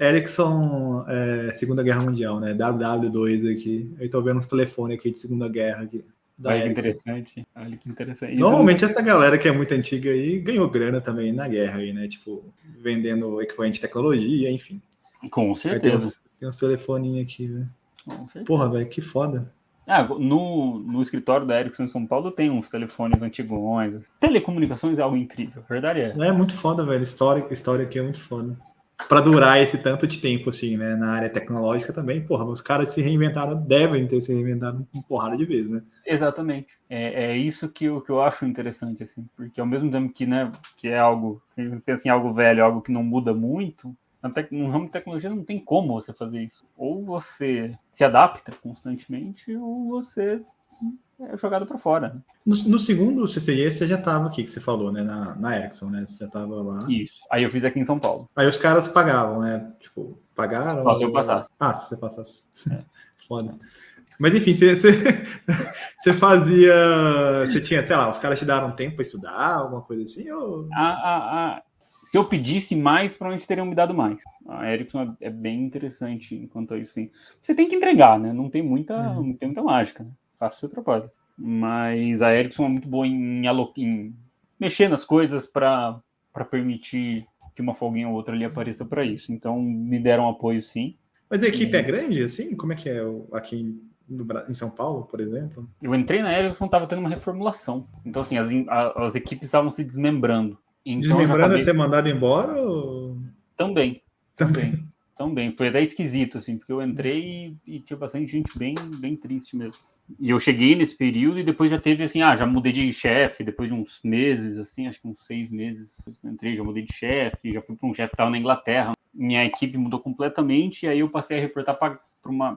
Ericsson, Segunda Guerra Mundial, né? WW2 aqui. Eu tô vendo uns telefones aqui de Segunda Guerra aqui. Olha que interessante. Normalmente essa galera que é muito antiga aí ganhou grana também na guerra aí, né? Tipo, vendendo equipamento de tecnologia, enfim. Com certeza. Tem uns telefoninhos aqui, velho. Porra, velho, que foda. No escritório da Ericsson em São Paulo tem uns telefones antigões. Telecomunicações é algo incrível, a verdade é. É muito foda, velho. História aqui é muito foda. Pra durar esse tanto de tempo, assim, né? Na área tecnológica também, porra, os caras se reinventaram, devem ter se reinventado uma porrada de vezes, né? Exatamente. É isso que eu acho interessante, assim, porque ao mesmo tempo que, né, que é algo, que a gente pensa em algo velho, algo que não muda muito, no ramo de tecnologia não tem como você fazer isso. Ou você se adapta constantemente, ou você é jogado para fora. Né? No segundo CCIE você já estava aqui, que você falou, né? Na Ericsson, né? Você já estava lá. Isso. Aí eu fiz aqui em São Paulo. Aí os caras pagavam, né? Tipo, pagaram? Só se eu passasse. Se você passasse. Foda. Mas enfim, você fazia... Você tinha, sei lá, os caras te daram tempo para estudar, alguma coisa assim? Ou... Se eu pedisse mais, provavelmente teriam me dado mais. A Ericsson é bem interessante enquanto a isso, sim. Você tem que entregar, né? Não tem muita mágica, né? Faça o seu trabalho. Mas a Ericsson é muito boa em mexer nas coisas para permitir que uma folguinha ou outra ali apareça para isso. Então, me deram apoio, sim. Mas a equipe é grande, assim? Como é que é aqui em São Paulo, por exemplo? Eu entrei na Ericsson, estava tendo uma reformulação. Então, assim, as equipes estavam se desmembrando. Então, desmembrando é ser mandado embora? Ou... Também. Foi até esquisito, assim, porque eu entrei e tinha bastante gente bem, bem triste mesmo. E eu cheguei nesse período e depois já teve, assim, já mudei de chefe, depois de uns meses, assim, acho que uns 6 meses, eu entrei, já mudei de chefe, já fui para um chefe que estava na Inglaterra. Minha equipe mudou completamente e aí eu passei a reportar para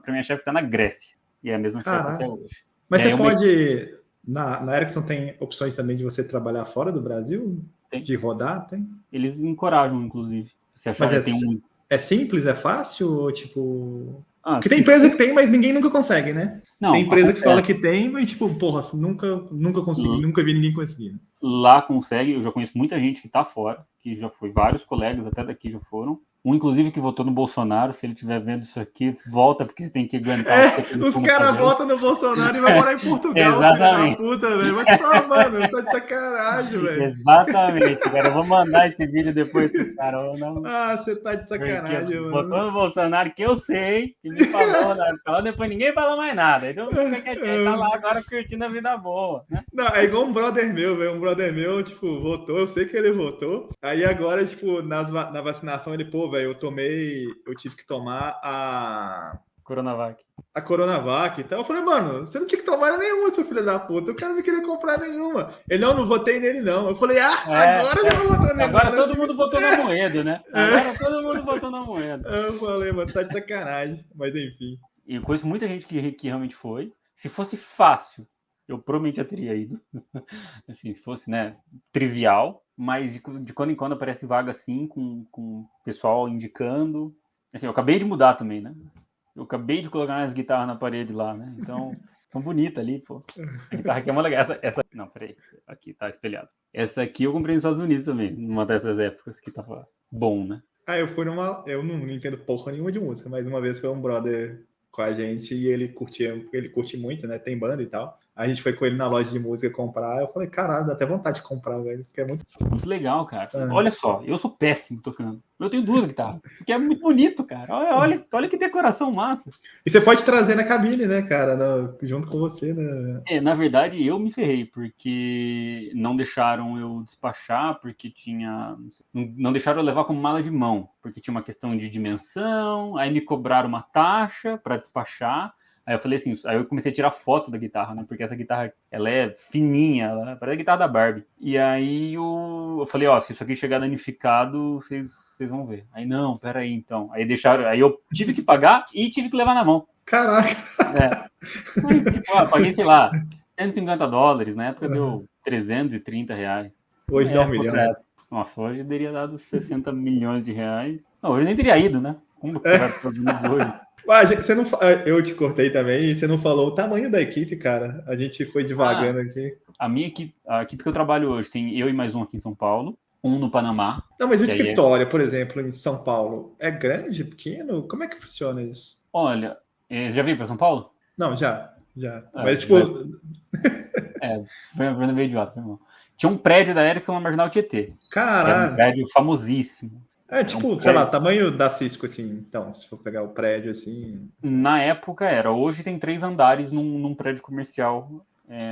minha chefe que está na Grécia. E é a mesma chefe até hoje. Mas você pode... Na Ericsson tem opções também de você trabalhar fora do Brasil? De rodar, tem? Eles encorajam, inclusive. Se achar Mas que tem um... é simples, é fácil? Ou, tipo... Ah, Porque tem empresa que tem, mas ninguém nunca consegue, né? Tem não, empresa que fala que tem, mas tipo, porra, nunca consegui, nunca vi ninguém conseguindo. Lá consegue, eu já conheço muita gente que tá fora, que já foi, vários colegas até daqui já foram. Um, inclusive, que votou no Bolsonaro, se ele estiver vendo isso aqui, volta, porque você tem que aguentar Os caras votam no Bolsonaro e vai morar em Portugal, os filhos da puta, velho. Vai tomar, mano, tá de sacanagem, velho. Exatamente, cara. Eu vou mandar esse vídeo depois pro cara. Não... Ah, você tá de sacanagem, mano. Votou no Bolsonaro, que eu sei, que me falou, né? Falou, depois ninguém fala mais nada. Então fica quietinho, tá lá agora curtindo a vida boa, né? Não, é igual um brother meu, velho. Um brother meu, tipo, votou, eu sei que ele votou. Aí agora, tipo, na vacinação, ele, pô, velho, eu tive que tomar Coronavac. A Coronavac. Então eu falei, mano, você não tinha que tomar nenhuma, seu filho da puta. O cara não queria comprar nenhuma. Ele, não votei nele, não. Eu falei, agora você não votou nele. Agora todo mundo votou na moeda, né? Agora todo mundo votou na moeda. Eu falei, mano, tá de sacanagem. Mas enfim. E eu conheço muita gente que realmente foi. Se fosse fácil, eu provavelmente já teria ido. Assim, se fosse, né, trivial. Mas de quando em quando aparece vaga assim, com o pessoal indicando. Assim, eu acabei de mudar também, né? Eu acabei de colocar umas guitarras na parede lá, né? Então, tão bonita ali, pô. A guitarra aqui é uma legal. Não, peraí. Aqui, tá espelhado. Essa aqui eu comprei nos Estados Unidos também, numa dessas épocas que tava bom, né? Eu fui numa... Eu não entendo porra nenhuma de música, mas uma vez foi um brother com a gente e ele curte muito, né? Tem banda e tal. A gente foi com ele na loja de música comprar. Eu falei, caralho, dá até vontade de comprar, velho. Porque é muito legal, cara. Olha só, eu sou péssimo tocando. Eu tenho 2 guitarras, porque é muito bonito, cara. Olha que decoração massa. E você pode trazer na cabine, né, cara? Junto com você, né? Na verdade, eu me ferrei, porque não deixaram eu despachar, porque tinha... Não deixaram eu levar como mala de mão, porque tinha uma questão de dimensão, aí me cobraram uma taxa para despachar. Aí eu falei assim, aí eu comecei a tirar foto da guitarra, né? Porque essa guitarra, ela é fininha, ela parece a guitarra da Barbie. E aí eu falei, se isso aqui chegar danificado, vocês vão ver. Aí não, peraí então. Aí deixaram, aí eu tive que pagar e tive que levar na mão. Caraca! Aí, tipo, paguei, sei lá, $150, na época deu R$330. Hoje dá 1 milhão, né? Nossa, hoje teria dado 60 milhões de reais. Não, hoje nem teria ido, né? Como que vai para os Unidos hoje? Eu te cortei também e você não falou o tamanho da equipe, cara. A gente foi devagando aqui. A equipe que eu trabalho hoje, tem eu e mais um aqui em São Paulo, um no Panamá. Não, mas o escritório, por exemplo, em São Paulo, é grande, pequeno? Como é que funciona isso? Olha, já veio para São Paulo? Não, já. Mas, tipo... Veio de Idiota, irmão. Tinha um prédio da Ericsson na Marginal Tietê. Caralho! Um prédio famosíssimo. Tipo, sei lá, tamanho da Cisco, assim, então, se for pegar o prédio, assim... Na época era. Hoje tem 3 andares num prédio comercial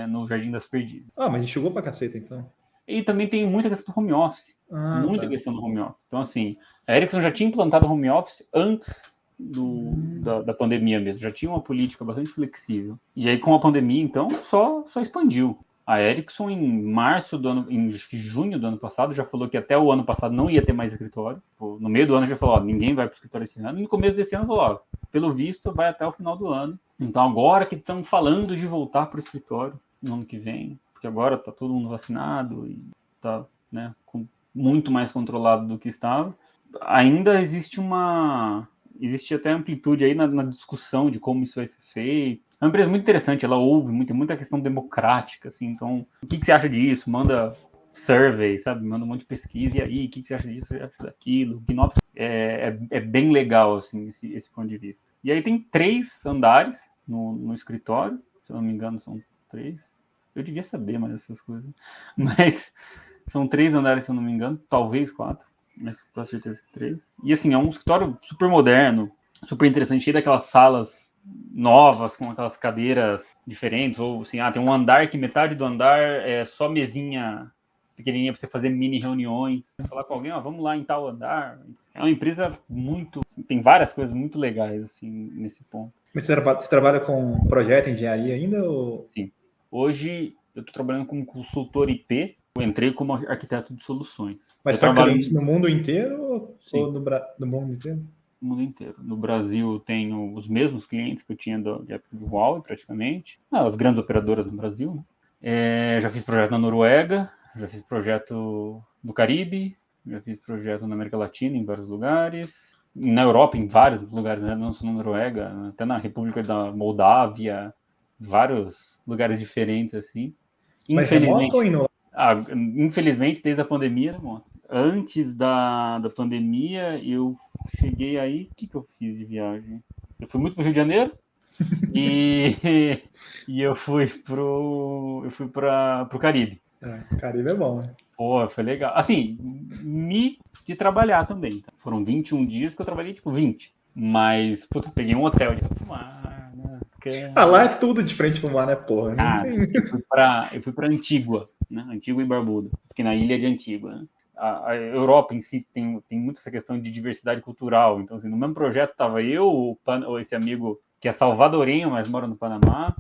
no Jardim das Perdizes. Mas a gente chegou pra caceta, então. E também tem muita questão do home office. Muita questão do home office. Então, assim, a Ericsson já tinha implantado home office antes da pandemia mesmo. Já tinha uma política bastante flexível. E aí, com a pandemia, então, só expandiu. A Ericsson, em junho do ano passado, já falou que até o ano passado não ia ter mais escritório. No meio do ano já falou, ninguém vai para o escritório esse ano. E no começo desse ano falou, pelo visto, vai até o final do ano. Então agora que estão falando de voltar para o escritório no ano que vem, porque agora está todo mundo vacinado e está, né, muito mais controlado do que estava, ainda existe até amplitude aí na discussão de como isso vai ser feito. É uma empresa muito interessante, ela ouve muita questão democrática, assim, então, o que você acha disso? Manda survey, sabe? Manda um monte de pesquisa, e aí, o que você acha disso? Você acha daquilo? Que nota? É bem legal, assim, esse ponto de vista. E aí tem 3 andares no escritório, se eu não me engano são 3. Eu devia saber mais dessas coisas. Mas são 3 andares, se eu não me engano, talvez 4, mas com certeza que 3. E assim, é um escritório super moderno, super interessante, cheio daquelas salas novas, com aquelas cadeiras diferentes, ou assim, tem um andar que metade do andar é só mesinha pequenininha para você fazer mini reuniões, falar com alguém, vamos lá em tal andar. É uma empresa tem várias coisas muito legais, assim, nesse ponto. Mas você trabalha com projeto, engenharia ainda? Ou... Sim. Hoje eu estou trabalhando como consultor IP, eu entrei como arquiteto de soluções. Mas para clientes no mundo inteiro ou no mundo inteiro? No mundo inteiro. No Brasil, tenho os mesmos clientes que eu tinha de época do Huawei, praticamente. As grandes operadoras do Brasil. Né? Já fiz projeto na Noruega, Já fiz projeto no Caribe, já fiz projeto na América Latina, em vários lugares. Na Europa, em vários lugares, né? Não só na Noruega, até na República da Moldávia, vários lugares diferentes, assim. Mas remoto ou Infelizmente, indo? infelizmente, desde a pandemia, antes da pandemia, eu cheguei aí. O que eu fiz de viagem? Eu fui muito pro Rio de Janeiro e, e eu fui pro Caribe. Caribe é bom, né? Pô, foi legal. Assim, de trabalhar também. Tá? Foram 21 dias que eu trabalhei, tipo, 20. Mas, puta, eu peguei um hotel de Ah, lá é tudo de frente pro mar, né, porra? Não Cara, tem. eu fui pra Antígua, né? Antígua e Barbuda. Fiquei na ilha de Antígua, né? A Europa em si tem muito essa questão de diversidade cultural. Então, assim, no mesmo projeto tava eu, esse amigo que é salvadorenho, mas mora no Panamá.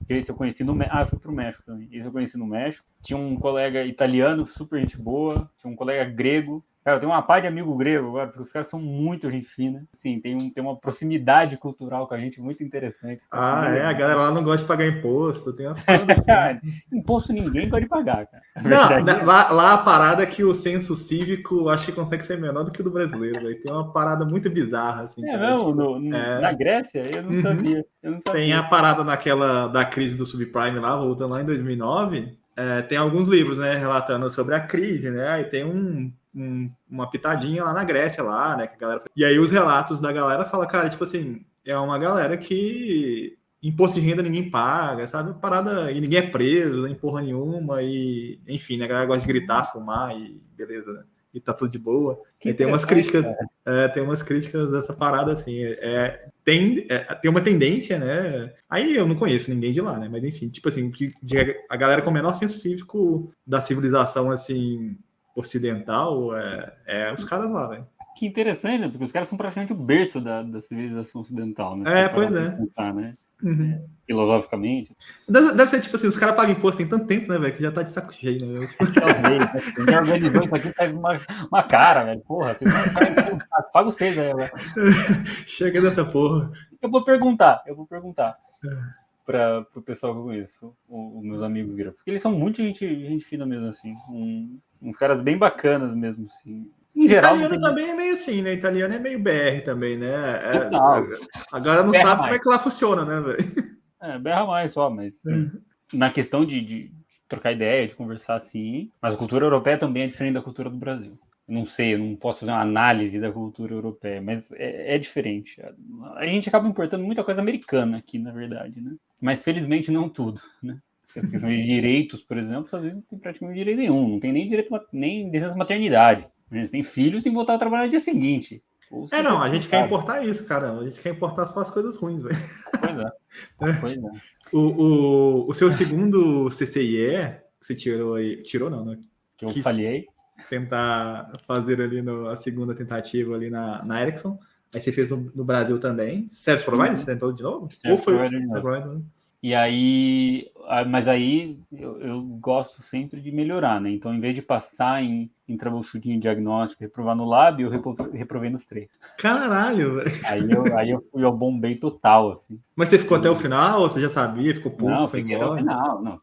Esse eu conheci no México. Ah, eu fui pro México também. Esse eu conheci no México. Tinha um colega italiano, super gente boa. Tinha um colega grego. Cara, eu tenho uma pá de amigo grego agora, porque os caras são muito gente fina. Assim, tem uma proximidade cultural com a gente muito interessante. Os caras são Ah, bem é, a legais. galera lá não gosta de pagar imposto, tem umas paradas assim. Imposto ninguém pode pagar, cara. A Não, verdade é. lá a parada é que o senso cívico acho que consegue ser menor do que o do brasileiro, velho. Tem uma parada muito bizarra, assim, É cara. mesmo? Tipo, Na Grécia? Eu não uhum. sabia. Eu não Tem sabia. a parada naquela da crise do subprime lá, voltando lá em 2009. Tem alguns livros, né, relatando sobre a crise, né? Aí tem uma pitadinha lá na Grécia, lá, né? Que a galera... E aí os relatos da galera falam, cara, tipo assim, é uma galera que imposto de renda ninguém paga, sabe? Parada, e ninguém é preso, nem porra nenhuma, e enfim, né? A galera gosta de gritar, fumar e beleza, né? E tá tudo de boa. Que Aí interessante, cara. tem umas críticas dessa parada, assim. Tem uma tendência, né? Aí eu não conheço ninguém de lá, né? Mas enfim, tipo assim, a galera com o menor senso cívico da civilização, assim, ocidental, os caras lá, velho. Que interessante, né? Porque os caras são praticamente o berço da civilização ocidental, né? Se for parar Pois pra é. pensar, né? Uhum. Filosoficamente. Deve ser tipo assim, os caras pagam imposto tem tanto tempo, né, velho, que já tá de saco cheio, né? Tipo... Talvez. Quem organizou isso aqui faz uma cara, velho. Porra, vocês não paga vocês aí agora. Chega dessa porra. Eu vou perguntar para o pessoal que eu conheço, os meus amigos gregos. Porque eles são muito gente fina mesmo, assim. Uns caras bem bacanas mesmo, assim. Em geral, não Italiano tem. também é meio assim, né? Italiano é meio BR também, né? Total. Agora não Berra sabe como é mais. que lá funciona, né, velho? Berra mais só, mas assim, na questão de trocar ideia, de conversar assim. Mas a cultura europeia também é diferente da cultura do Brasil. Eu não sei, eu não posso fazer uma análise da cultura europeia, mas é diferente. A gente acaba importando muita coisa americana aqui, na verdade, né? Mas felizmente não tudo, né? Essa questão de direitos, por exemplo, às vezes não tem praticamente direito nenhum, não tem nem direito, nem licença maternidade. A gente tem filhos, tem que voltar a trabalhar no dia seguinte. Não, a gente quer importar isso, caramba. A gente quer importar só as coisas ruins, velho. Pois é. Pois é. O seu segundo CCIE, que você tirou aí. Tirou não, né? Que eu falhei. Tentar fazer ali a segunda tentativa ali na Ericsson. Aí você fez no Brasil também. Service Provider, você tentou de novo? Ou foi Service Provider? E aí, mas aí eu gosto sempre de melhorar, né? Então, em vez de passar em troubleshooting diagnóstico e reprovar no lab, eu reprovei nos 3. Caralho, velho. Aí eu fui ao bombei total, assim. Mas você ficou até o final? Ou você já sabia? Ficou puto? Não, foi fiquei embora? até o final. Não,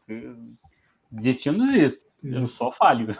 desistindo disso. Eu só falho.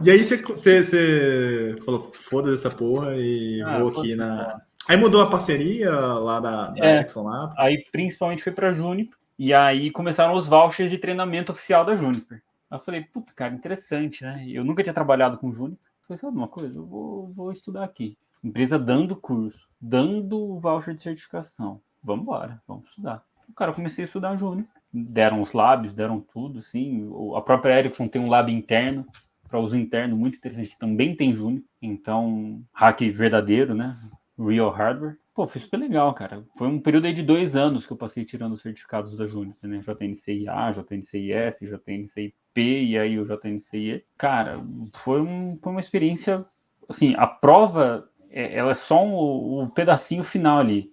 E aí você falou, foda-se essa porra e vou aqui na... Aí mudou a parceria lá da Ericsson lá? Aí principalmente foi pra Juniper. E aí começaram os vouchers de treinamento oficial da Juniper. Aí eu falei, puta, cara, interessante, né? Eu nunca tinha trabalhado com Juniper. Falei, sabe uma coisa? Eu vou estudar aqui. Empresa dando curso, dando voucher de certificação. Vamos embora, vamos estudar. Cara, eu comecei a estudar Juniper. Deram os labs, deram tudo, assim. A própria Ericsson tem um lab interno, para uso interno, muito interessante, que também tem Juniper. Então, hack verdadeiro, né? Real hardware. Pô, foi super legal, cara. Foi um período aí de 2 anos que eu passei tirando os certificados da Juniper, né? JNCIA, JNCIS, JNCIP e aí o JNCIE. Cara, foi uma experiência, assim, a prova, ela é só um pedacinho final ali.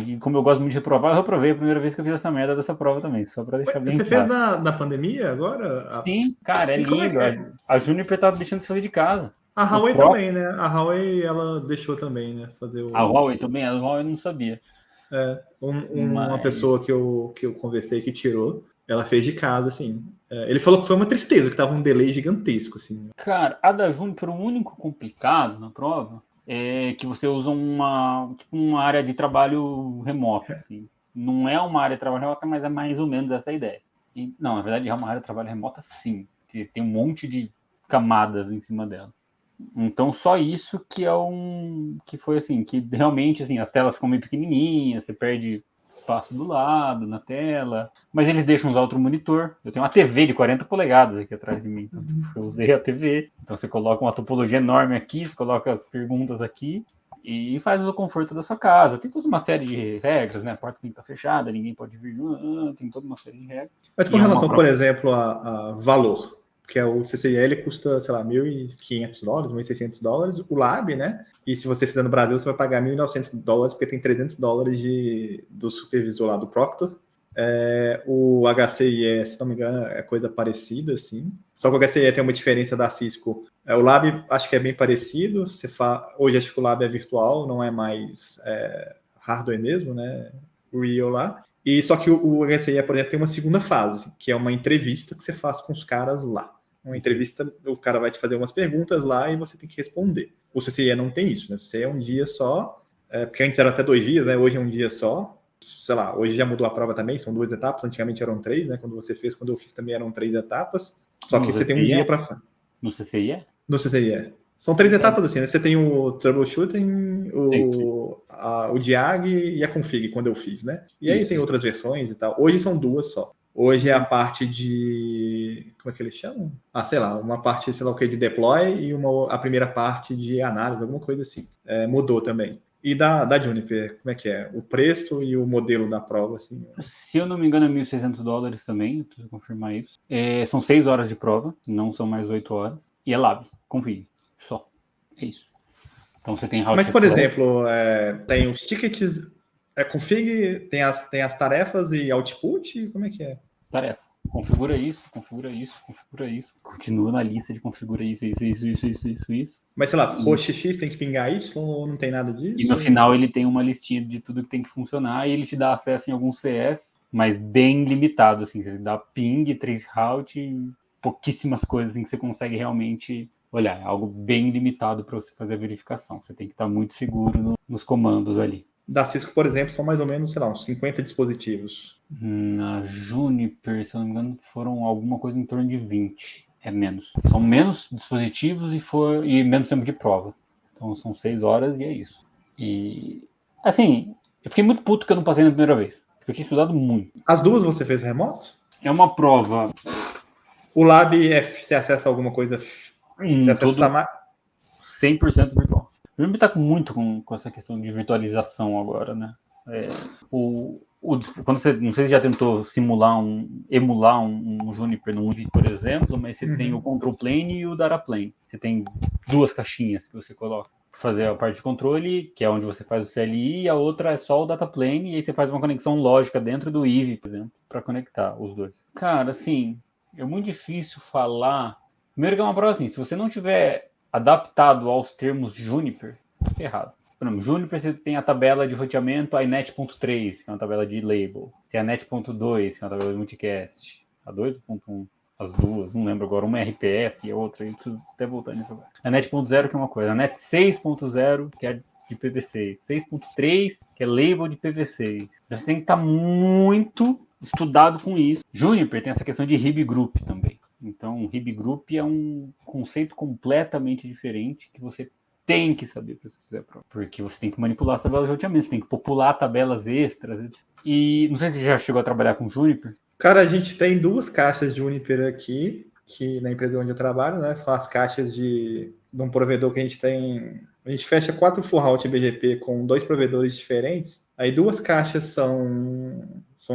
E como eu gosto muito de reprovar, eu reprovei a primeira vez que eu fiz essa merda dessa prova também, só pra deixar bem claro. Você fez na pandemia agora? Sim, cara, é lindo. A Juniper tava deixando de sair de casa. A Huawei também, né? A Huawei, ela deixou também, né? Fazer A Huawei também? A Huawei eu não sabia. Uma pessoa que eu conversei que tirou. Ela fez de casa, assim. Ele falou que foi uma tristeza, que tava um delay gigantesco, assim. Cara, a da Juniper, o único complicado na prova é que você usa uma área de trabalho remota, assim. Não é uma área de trabalho remota, mas é mais ou menos essa a ideia. Não, na verdade é uma área de trabalho remota, sim. Que tem um monte de camadas em cima dela. Então só isso que foi assim, que realmente assim, as telas ficam meio pequenininhas, você perde espaço do lado na tela, mas eles deixam usar outro monitor. Eu tenho uma TV de 40 polegadas aqui atrás de mim, então eu usei a TV. Então você coloca uma topologia enorme aqui, você coloca as perguntas aqui e faz o conforto da sua casa. Tem toda uma série de regras, né? A porta tem que estar fechada, ninguém pode vir, tem toda uma série de regras. Mas com relação, por exemplo, a valor, que o CCIL custa, sei lá, $1.500, $1.600, o Lab, né? E se você fizer no Brasil, você vai pagar $1.900, porque tem $300 do supervisor lá do Proctor. O HCIE, se não me engano, é coisa parecida, assim. Só que o HCIE tem uma diferença da Cisco. O Lab, acho que é bem parecido. Hoje, acho que o Lab é virtual, não é mais hardware mesmo, né? Real lá. E só que o HCIE, por exemplo, tem uma segunda fase, que é uma entrevista que você faz com os caras lá. Uma entrevista, o cara vai te fazer umas perguntas lá e você tem que responder. O CCIE não tem isso, né? Você é um dia só, porque antes era até 2 dias, né? Hoje é um dia só. Sei lá, hoje já mudou a prova também, são 2 etapas, antigamente eram 3, né? Quando você fez, quando eu fiz também eram 3 etapas. Só que você tem um dia para... No CCIE? No CCIE. São 3 etapas assim, né? Você tem o troubleshooting, o diag e a config, quando eu fiz, né? E aí tem outras versões e tal. Hoje são 2 só. Hoje é a parte de... Como é que eles chamam? Sei lá, uma parte, sei lá o que, de deploy e a primeira parte de análise, alguma coisa assim. Mudou também. E da Juniper, como é que é? O preço e o modelo da prova, assim? Se eu não me engano, é $1.600 também, preciso confirmar isso. São 6 horas de prova, não são mais 8 horas. E é Lab, config, só. É isso. Então você tem... Mas, por exemplo, tem os tickets, config, tem as tarefas e output, como é que é? Tarefa. Configura isso. Continua na lista de configura isso. Mas, sei lá, host X tem que pingar Y ou não tem nada disso? E no final ele tem uma listinha de tudo que tem que funcionar e ele te dá acesso em alguns CS, mas bem limitado, assim. Você dá ping, traceroute, pouquíssimas coisas em que você consegue realmente olhar. É algo bem limitado para você fazer a verificação. Você tem que estar muito seguro nos comandos ali. Da Cisco, por exemplo, são mais ou menos, sei lá, uns 50 dispositivos. Na Juniper, se eu não me engano, foram alguma coisa em torno de 20. É menos. São menos dispositivos e menos tempo de prova. Então são 6 horas e é isso. E, assim, eu fiquei muito puto que eu não passei na primeira vez. Porque eu tinha estudado muito. As 2 você fez remoto? É uma prova. O Lab, você acessa alguma coisa? Você acessa 100% virtual. O Juniper está muito com essa questão de virtualização agora, né? Quando você, não sei se já tentou emular um Juniper no Uvi, por exemplo, mas você tem o Control Plane e o Data Plane. Você tem 2 caixinhas que você coloca para fazer a parte de controle, que é onde você faz o CLI, e a outra é só o Data Plane, e aí você faz uma conexão lógica dentro do Eevee, por exemplo, para conectar os 2. Cara, assim, é muito difícil falar. Primeiro que é uma prova assim, se você não tiver adaptado aos termos Juniper, você está ferrado. Por exemplo, Juniper você tem a tabela de roteamento, a iNet.3, que é uma tabela de label. Tem a Net.2, que é uma tabela de multicast. A 2.1, as 2, não lembro agora, uma é RPF e a outra, eu preciso até voltar nisso agora. A Net.0, que é uma coisa. A Net 6.0, que é de PV6. 6.3, que é label de PV6. Você tem que estar muito estudado com isso. Juniper tem essa questão de RIB Group também. Então, o RIB Group é um conceito completamente diferente que você tem que saber para você fazer a prova. Porque você tem que manipular as tabelas de roteamento, você tem que popular tabelas extras. E não sei se você já chegou a trabalhar com Juniper. Cara, a gente tem 2 caixas de Juniper aqui, que na empresa onde eu trabalho, né? São as caixas de um provedor que a gente tem. A gente fecha 4 full route BGP com 2 provedores diferentes. Aí 2 caixas são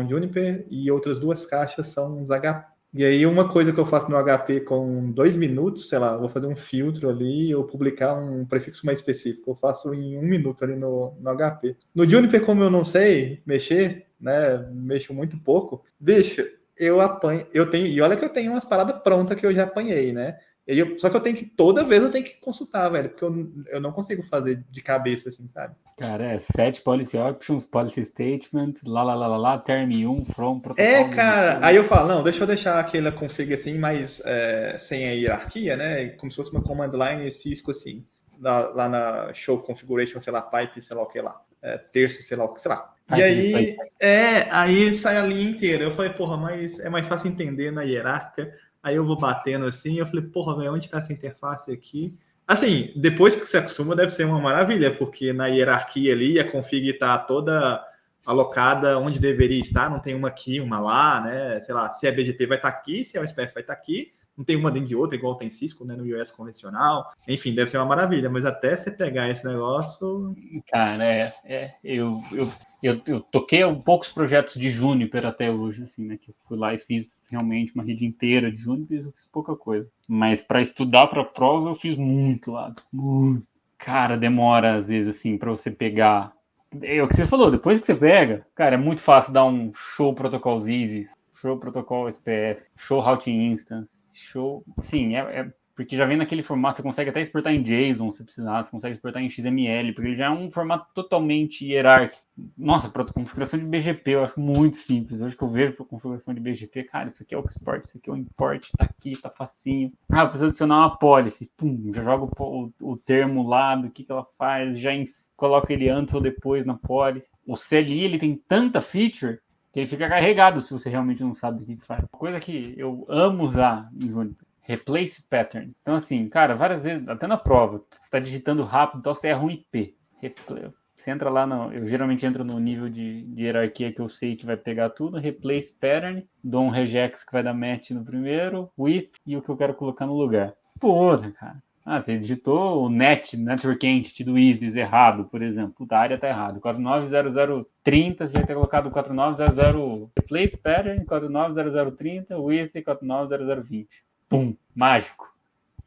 Juniper e outras 2 caixas são os HP. E aí uma coisa que eu faço no HP com 2 minutos, sei lá, eu vou fazer um filtro ali ou publicar um prefixo mais específico. Eu faço em 1 minuto ali no HP. No Juniper, como eu não sei mexer, né, mexo muito pouco, bicho, eu apanho, e olha que eu tenho umas paradas prontas que eu já apanhei, né? Só que toda vez eu tenho que consultar, velho, porque eu não consigo fazer de cabeça, assim, sabe? Cara, set policy options, policy statement, term 1, from, protocol. Cara, aí eu falo, não, deixa eu deixar aquela config assim, mas sem a hierarquia, né? Como se fosse uma command line Cisco, assim, lá na show configuration, sei lá, pipe, sei lá o que lá, terço, sei lá o que, sei lá. E aí sai a linha inteira. Eu falei, porra, mas é mais fácil entender na hierárquica. Aí eu vou batendo assim, eu falei, porra, velho, onde tá essa interface aqui? Assim, depois que você acostuma, deve ser uma maravilha, porque na hierarquia ali a config tá toda alocada onde deveria estar, não tem uma aqui, uma lá, né? Sei lá, se é BGP vai estar aqui, se é o SPF vai estar aqui, não tem uma dentro de outra, igual tem Cisco, né, no iOS convencional. Enfim, deve ser uma maravilha, mas até você pegar esse negócio... Cara, eu toquei poucos projetos de Juniper até hoje, assim, né? Que eu fui lá e fiz realmente uma rede inteira de Juniper, eu fiz pouca coisa. Mas para estudar para prova, eu fiz muito lá. Muito. Cara, demora às vezes, assim, para você pegar. É o que você falou, depois que você pega, cara, é muito fácil dar um show protocols easy, show protocol SPF, show routing instance, show. Sim, porque já vem naquele formato, você consegue até exportar em JSON se precisar, você consegue exportar em XML, porque ele já é um formato totalmente hierárquico. Nossa, para configuração de BGP eu acho muito simples. Hoje que eu vejo para configuração de BGP, cara, isso aqui é o export, isso aqui é o import, tá aqui, tá facinho. Ah, preciso adicionar uma policy, pum, já joga o termo lá do que ela faz, já coloca ele antes ou depois na policy. O CLI, ele tem tanta feature que ele fica carregado se você realmente não sabe o que faz. Coisa que eu amo usar em Juniper. Replace pattern. Então, assim, cara, várias vezes, até na prova, você está digitando rápido, então você erra um IP. Você entra lá, eu geralmente entro no nível de hierarquia que eu sei que vai pegar tudo, replace pattern, dou um regex que vai dar match no primeiro, with e o que eu quero colocar no lugar. Porra, cara. Ah, você digitou o Network Entity do ISIS errado, por exemplo. Puta, a área tá errado. 490030, você vai ter colocado 4900 replace pattern, 490030, with e 490020. Pum, mágico,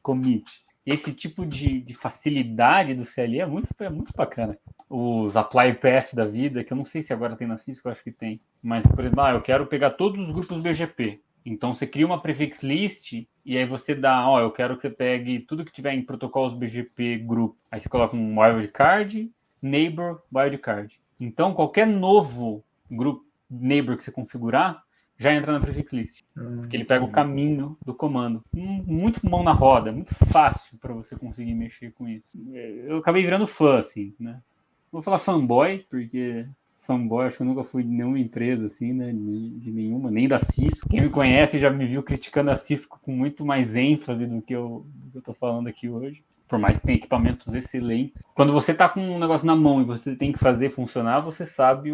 commit. Esse tipo de facilidade do CLI é muito bacana. Os apply path da vida, que eu não sei se agora tem na Cisco, eu acho que tem. Mas, por exemplo, eu quero pegar todos os grupos BGP. Então, você cria uma prefix list e aí você dá, eu quero que você pegue tudo que tiver em protocolos BGP group. Aí você coloca um wildcard, neighbor, wildcard. Então, qualquer novo grupo neighbor que você configurar, já entra na prefix list. Porque ele pega o caminho do comando. Muito mão na roda, muito fácil para você conseguir mexer com isso. Eu acabei virando fã, assim, né? Vou falar fanboy, porque fanboy acho que eu nunca fui de nenhuma empresa, assim, né? De nenhuma, nem da Cisco. Quem me conhece já me viu criticando a Cisco com muito mais ênfase do que eu tô falando aqui hoje. Por mais que tenha equipamentos excelentes. Quando você tá com um negócio na mão e você tem que fazer funcionar, você sabe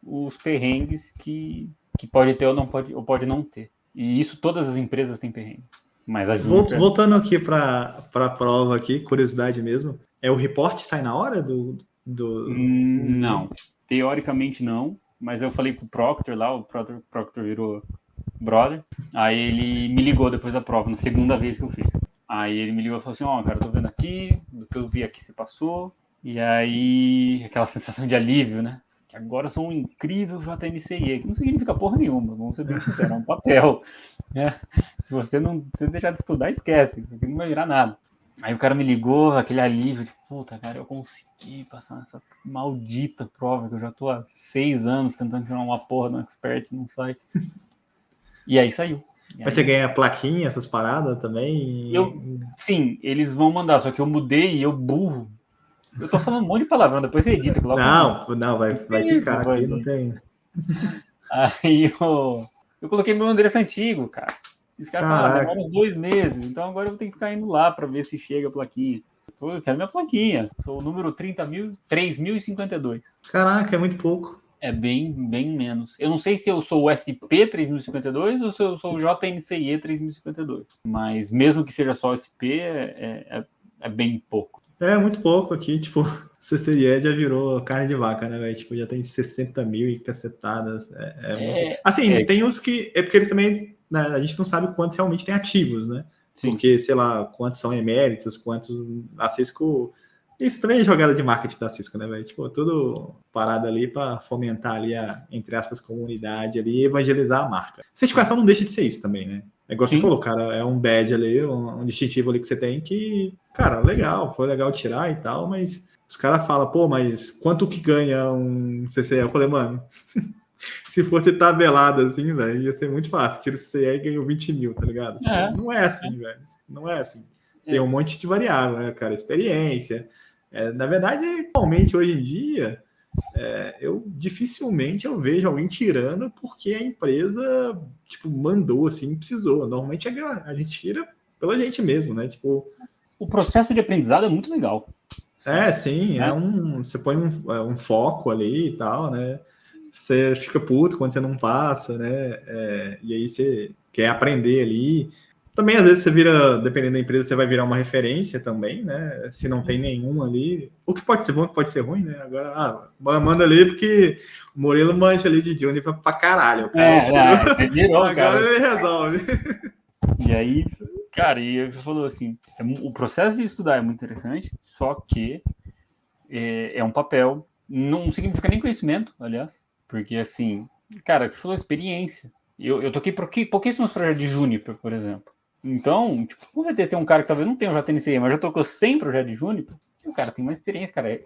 os perrengues que pode ter ou pode não ter. E isso todas as empresas têm perrengue. Mas a Juniper... Voltando aqui para a prova aqui, curiosidade mesmo, o report sai na hora do... Não, teoricamente não, mas eu falei pro Proctor lá, o Proctor virou brother, aí ele me ligou depois da prova, na segunda vez que eu fiz. Aí ele me ligou e falou assim, cara, eu tô vendo aqui, do que eu vi aqui se passou, e aí aquela sensação de alívio, né? Que agora eu sou um incrível JNCE, que não significa porra nenhuma, vamos ser bem sinceros, é um papel. Né? Se você deixar de estudar, esquece, isso aqui não vai virar nada. Aí o cara me ligou, aquele alívio de, puta, cara, eu consegui passar nessa maldita prova, que eu já tô há 6 anos tentando tirar uma porra do expert, não sai. E aí saiu. Mas você ganha plaquinha, essas paradas também? Sim, eles vão mandar, só que eu mudei e eu burro. Eu tô falando um monte de palavrão, depois você edita. Não, vai ficar aqui, não tem... Aí eu coloquei meu endereço antigo, cara. Esse cara fala, demora uns 2 meses, então agora eu vou ter que ficar indo lá pra ver se chega a plaquinha. Eu quero minha plaquinha, sou o número 30.052. Caraca, é muito pouco. É bem menos. Eu não sei se eu sou o SP 3052 ou se eu sou o JNCE 3052. Mas mesmo que seja só o SP, é bem pouco. É muito pouco aqui, tipo, CCIE já virou carne de vaca, né, velho? Tipo, já tem 60 mil e cacetadas. Muito... Assim, tem uns que... É porque eles também... Né, a gente não sabe quantos realmente tem ativos, né? Sim. Porque, sei lá, quantos são eméritos, quantos... A Cisco... Isso também é jogada de marketing da Cisco, né, velho? Tipo, tudo parado ali para fomentar ali a, entre aspas, comunidade ali e evangelizar a marca. Certificação não deixa de ser isso também, né? É igual você Sim. falou, cara, é um badge ali, um distintivo ali que você tem que, cara, legal, foi legal tirar e tal, mas os caras falam, pô, mas quanto que ganha um CCE? Eu falei, mano, se fosse tabelado assim, velho, ia ser muito fácil. Tira o CCE e ganhou 20 mil, tá ligado? Tipo, É, não é assim, velho. Não é assim. Tem é. um monte de variável, né, cara? Experiência. Na verdade, atualmente, hoje em dia, eu dificilmente eu vejo alguém tirando porque a empresa, tipo, mandou assim, precisou. Normalmente a gente tira pela gente mesmo, né? Tipo, O processo de aprendizado é muito legal. sim, Né? você põe um foco ali e tal, né? Você fica puto quando você não passa, né? E aí você quer aprender ali. Também, às vezes, você vira, dependendo da empresa, você vai virar uma referência também, né? Se não tem nenhum ali. O que pode ser bom, o que pode ser ruim, né? Agora, manda ali porque o Murilo mancha ali de Juniper pra caralho. O cara tirou, Você virou, agora cara. ele resolve. E aí, cara, e você falou assim, o processo de estudar é muito interessante, só que é um papel, não significa nem conhecimento, aliás, porque assim, cara, você falou experiência. Eu toquei pouquíssimos projetos de Juniper, por exemplo. Então, tipo, como vai ter um cara que talvez não tenha um JNCE, mas já tocou 100 projetos de Juniper, o cara tem uma experiência, cara.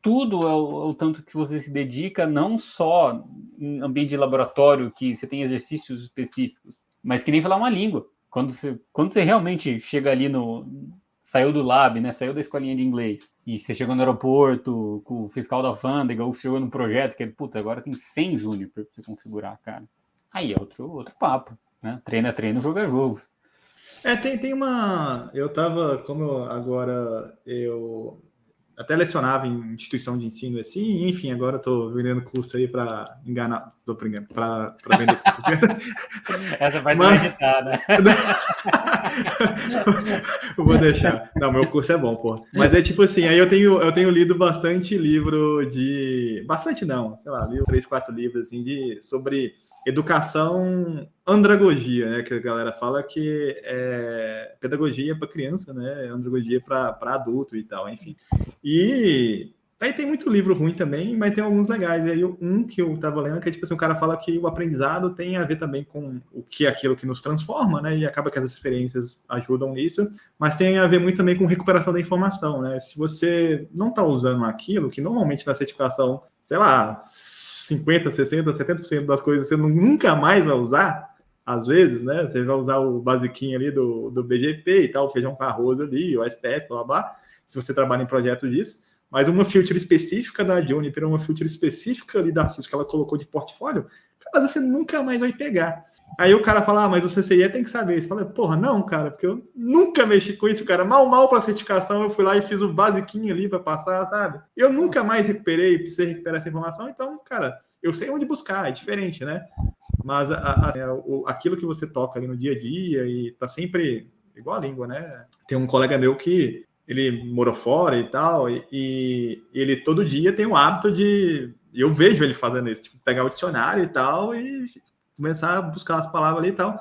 Tudo é o tanto que você se dedica, não só em ambiente de laboratório, que você tem exercícios específicos, mas que nem falar uma língua. Quando você realmente chega ali saiu do lab, né? Saiu da escolinha de inglês, e você chegou no aeroporto com o fiscal da alfândega, ou chegou no projeto, que puta, agora tem 100 júnior para você configurar, cara. Aí é outro papo, né? Treino é treino, jogo é jogo. Tem uma. Eu tava, como agora eu até lecionava em instituição de ensino assim, enfim, agora estou vendendo curso aí para enganar, para vender curso. Essa parte vai Mas editar, né? eu vou deixar. Não, meu curso é bom, pô. Mas é tipo assim, aí eu tenho lido bastante livro de. Bastante não, sei lá, li 3, 4 livros assim, sobre educação andragogia, né? Que a galera fala que é pedagogia para criança, né? Andragogia para adulto e tal, enfim. E aí tem muito livro ruim também, mas tem alguns legais. E aí um que eu tava lendo, que é tipo assim, o cara fala que o aprendizado tem a ver também com o que é aquilo que nos transforma, né? E acaba que as experiências ajudam nisso, mas tem a ver muito também com recuperação da informação, né? Se você não está usando aquilo, que normalmente na certificação, sei lá, 50, 60, 70% das coisas você nunca mais vai usar, às vezes, né? Você vai usar o basiquinho ali do BGP e tal, o feijão com arroz ali, o SPF, blá blá, se você trabalha em projetos disso, mas uma feature específica da Juniper, uma feature específica ali da Cisco que ela colocou de portfólio, às vezes você nunca mais vai pegar. Aí o cara fala, mas o CCIE tem que saber isso. Fala, porra, não, cara, porque eu nunca mexi com isso, cara. Mal para certificação, eu fui lá e fiz o basiquinho ali para passar, sabe? Eu nunca mais recuperei, precisei recuperar essa informação, então, cara, eu sei onde buscar, é diferente, né? Mas aquilo que você toca ali no dia a dia e tá sempre igual a língua, né? Tem um colega meu que ele morou fora e tal, e ele todo dia tem o hábito de. Eu vejo ele fazendo isso, tipo, pegar o dicionário e tal, e começar a buscar as palavras ali e tal. Eu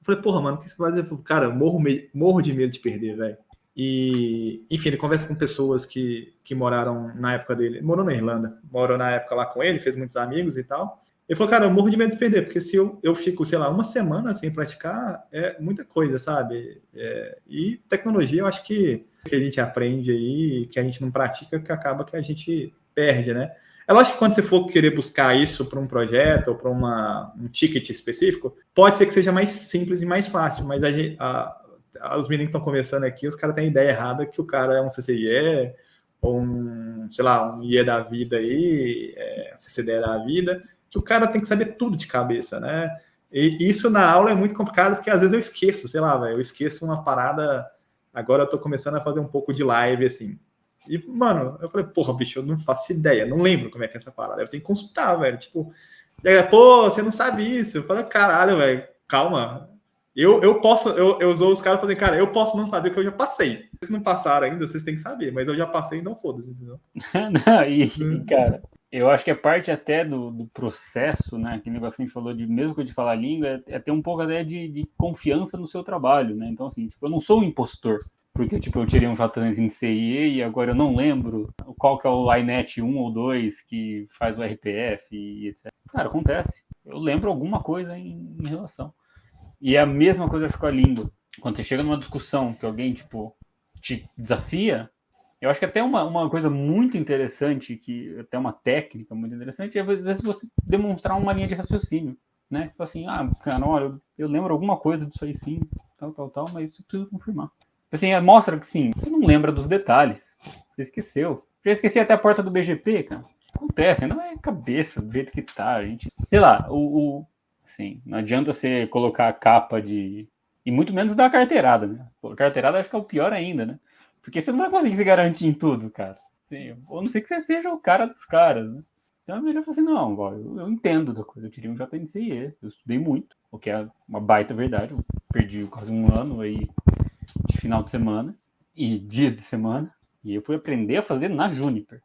falei, porra, mano, o que você vai fazer? Cara, morro de medo de perder, velho. E, enfim, ele conversa com pessoas que moraram na época dele. Morou na Irlanda, morou na época lá com ele, fez muitos amigos e tal. Ele falou, cara, eu morro de medo de perder, porque se eu fico, sei lá, uma semana sem praticar, é muita coisa, sabe? E tecnologia, eu acho que a gente aprende aí, que a gente não pratica, que acaba que a gente perde, né? É lógico que quando você for querer buscar isso para um projeto ou para um ticket específico, pode ser que seja mais simples e mais fácil, mas os meninos que estão conversando aqui, os caras têm a ideia errada que o cara é um CCIE ou sei lá, um IE da vida aí, um CCDE da vida, que o cara tem que saber tudo de cabeça, né? E isso na aula é muito complicado, porque às vezes eu esqueço, sei lá, eu esqueço uma parada. Agora eu tô começando a fazer um pouco de live, assim. E, mano, eu falei, porra, bicho, eu não faço ideia, não lembro como é que é essa parada. Eu tenho que consultar, velho. Tipo, pô, você não sabe isso. Eu falei, caralho, velho, calma. Eu posso, eu usou os caras falando, cara, eu posso não saber que eu já passei. Se não passaram ainda, vocês têm que saber, mas eu já passei e não foda-se, entendeu? Cara, eu acho que é parte até do processo, né? Que negócio que a gente falou de, mesmo que eu de falar língua, é ter um pouco até de confiança no seu trabalho, né? Então, assim, tipo, eu não sou um impostor, porque, tipo, eu tirei um JNS em CIE e agora eu não lembro qual que é o INET 1 ou 2 que faz o RPF e etc. Cara, acontece. Eu lembro alguma coisa em relação. E é a mesma coisa acho, com a língua. Quando você chega numa discussão que alguém, tipo, te desafia, eu acho que até uma coisa muito interessante, que até uma técnica muito interessante, é às vezes você demonstrar uma linha de raciocínio, né? Tipo assim, cara, olha, eu lembro alguma coisa disso aí sim, tal, mas eu preciso confirmar. Assim, mostra que sim, você não lembra dos detalhes, você esqueceu. Já esqueci até a porta do BGP, cara. Acontece, não é cabeça do jeito que tá, a gente. Sei lá, assim, não adianta você colocar a capa de. E muito menos dar carteirada, né? Pô, carteirada acho que é o pior ainda, né? Porque você não vai conseguir se garantir em tudo, cara. Assim, ou não sei que você seja o cara dos caras, né? Então é melhor falar assim, não, eu entendo da coisa, eu tirei um JNCE, eu estudei muito, o que é uma baita verdade, eu perdi quase um ano aí de final de semana e dias de semana, e eu fui aprender a fazer na Juniper.